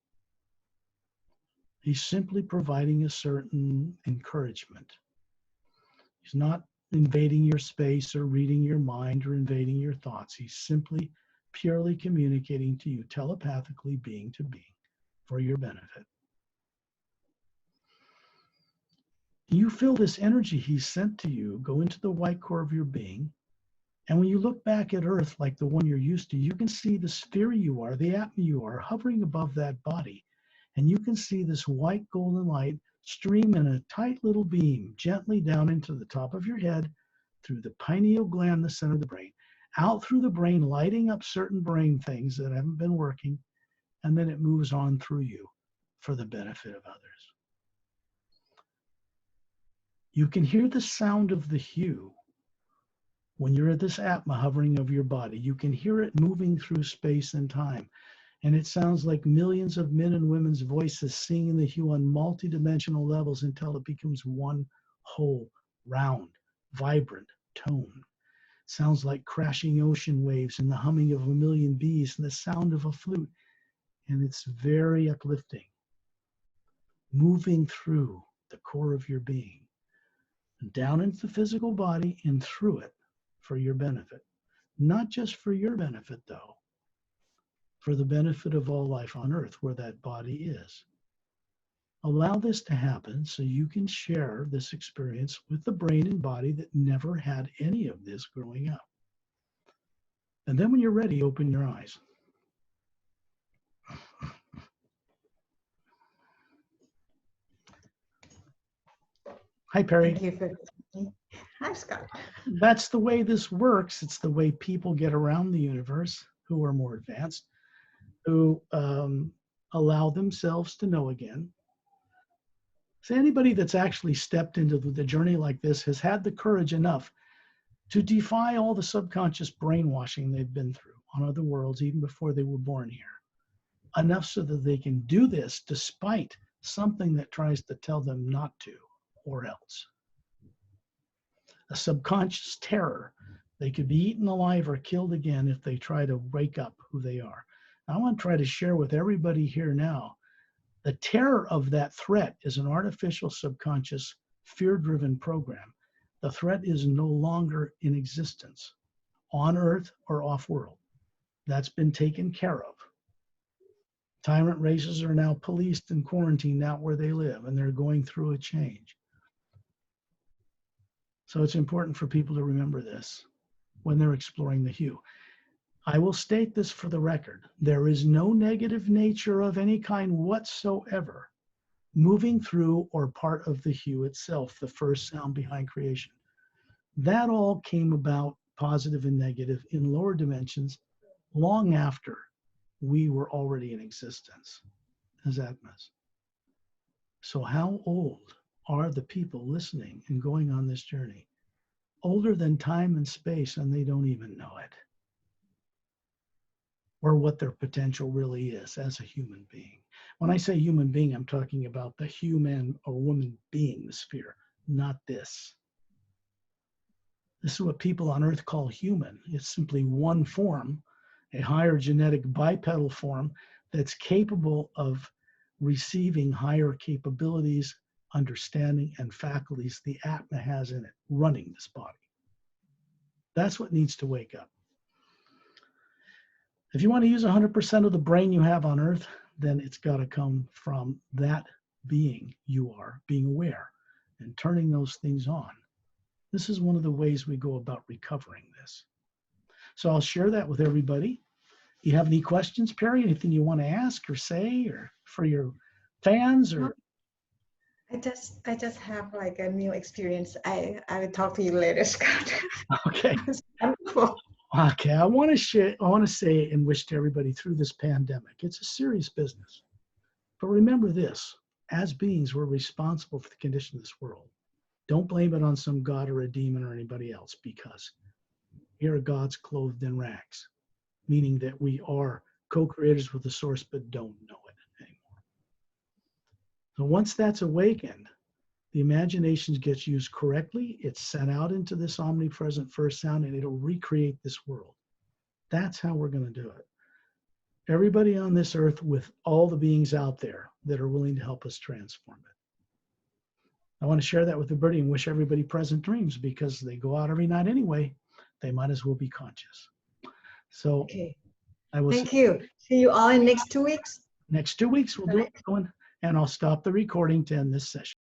He's simply providing a certain encouragement. He's not invading your space or reading your mind or invading your thoughts. He's simply purely communicating to you telepathically, being to being, for your benefit. You feel this energy he's sent to you go into the white core of your being. And when you look back at Earth like the one you're used to, you can see the sphere you are, the Atma you are, hovering above that body. And you can see this white golden light stream in a tight little beam gently down into the top of your head, through the pineal gland, the center of the brain, out through the brain, lighting up certain brain things that haven't been working, and then it moves on through you for the benefit of others. You can hear the sound of the hue when you're at this Atma hovering over your body. You can hear it moving through space and time. And it sounds like millions of men and women's voices singing the hue on multidimensional levels until it becomes one whole, round, vibrant tone. It sounds like crashing ocean waves and the humming of a million bees and the sound of a flute. And it's very uplifting, moving through the core of your being, down into the physical body and through it for your benefit. Not just for your benefit, though, for the benefit of all life on Earth where that body is. Allow this to happen so you can share this experience with the brain and body that never had any of this growing up. And then when you're ready, open your eyes. Hi, Perry. Thank you for... Hi, Scott. That's the way this works. It's the way people get around the universe who are more advanced, who allow themselves to know again. So anybody that's actually stepped into the journey like this has had the courage enough to defy all the subconscious brainwashing they've been through on other worlds even before they were born here. Enough so that they can do this despite something that tries to tell them not to, or else. A subconscious terror. They could be eaten alive or killed again if they try to wake up who they are. I want to try to share with everybody here now, the terror of that threat is an artificial subconscious fear-driven program. The threat is no longer in existence on Earth or off-world. That's been taken care of. Tyrant races are now policed and quarantined out where they live, and they're going through a change. So it's important for people to remember this when they're exploring the hue. I will state this for the record. There is no negative nature of any kind whatsoever moving through or part of the hue itself, the first sound behind creation. That all came about, positive and negative, in lower dimensions long after we were already in existence as Atmas. So how old are the people listening and going on this journey? Older than time and space, and they don't even know it. Or what their potential really is as a human being. When I say human being, I'm talking about the human or woman being the sphere, not this. This is what people on Earth call human. It's simply one form, a higher genetic bipedal form that's capable of receiving higher capabilities, understanding, and faculties the Atma has in it, running this body. That's what needs to wake up. If you want to use 100% of the brain you have on Earth, then it's got to come from that being you are, being aware and turning those things on. This is one of the ways we go about recovering this. So I'll share that with everybody. You have any questions, Perry? Anything you want to ask or say, or for your fans? Or I just have like a new experience. I will talk to you later, Scott. Okay. Okay, I want to say and wish to everybody through this pandemic, it's a serious business. But remember this, as beings, we're responsible for the condition of this world. Don't blame it on some god or a demon or anybody else, because we are gods clothed in rags, meaning that we are co-creators with the source but don't know it anymore. So once that's awakened, the imagination gets used correctly, it's sent out into this omnipresent first sound, and it'll recreate this world. That's how we're going to do it. Everybody on this earth, with all the beings out there that are willing to help us transform it. I want to share that with everybody and wish everybody pleasant dreams, because they go out every night anyway. They might as well be conscious. So okay. I will Thank you. See you all in next 2 weeks. Next 2 weeks, we'll do it going, and I'll stop the recording to end this session.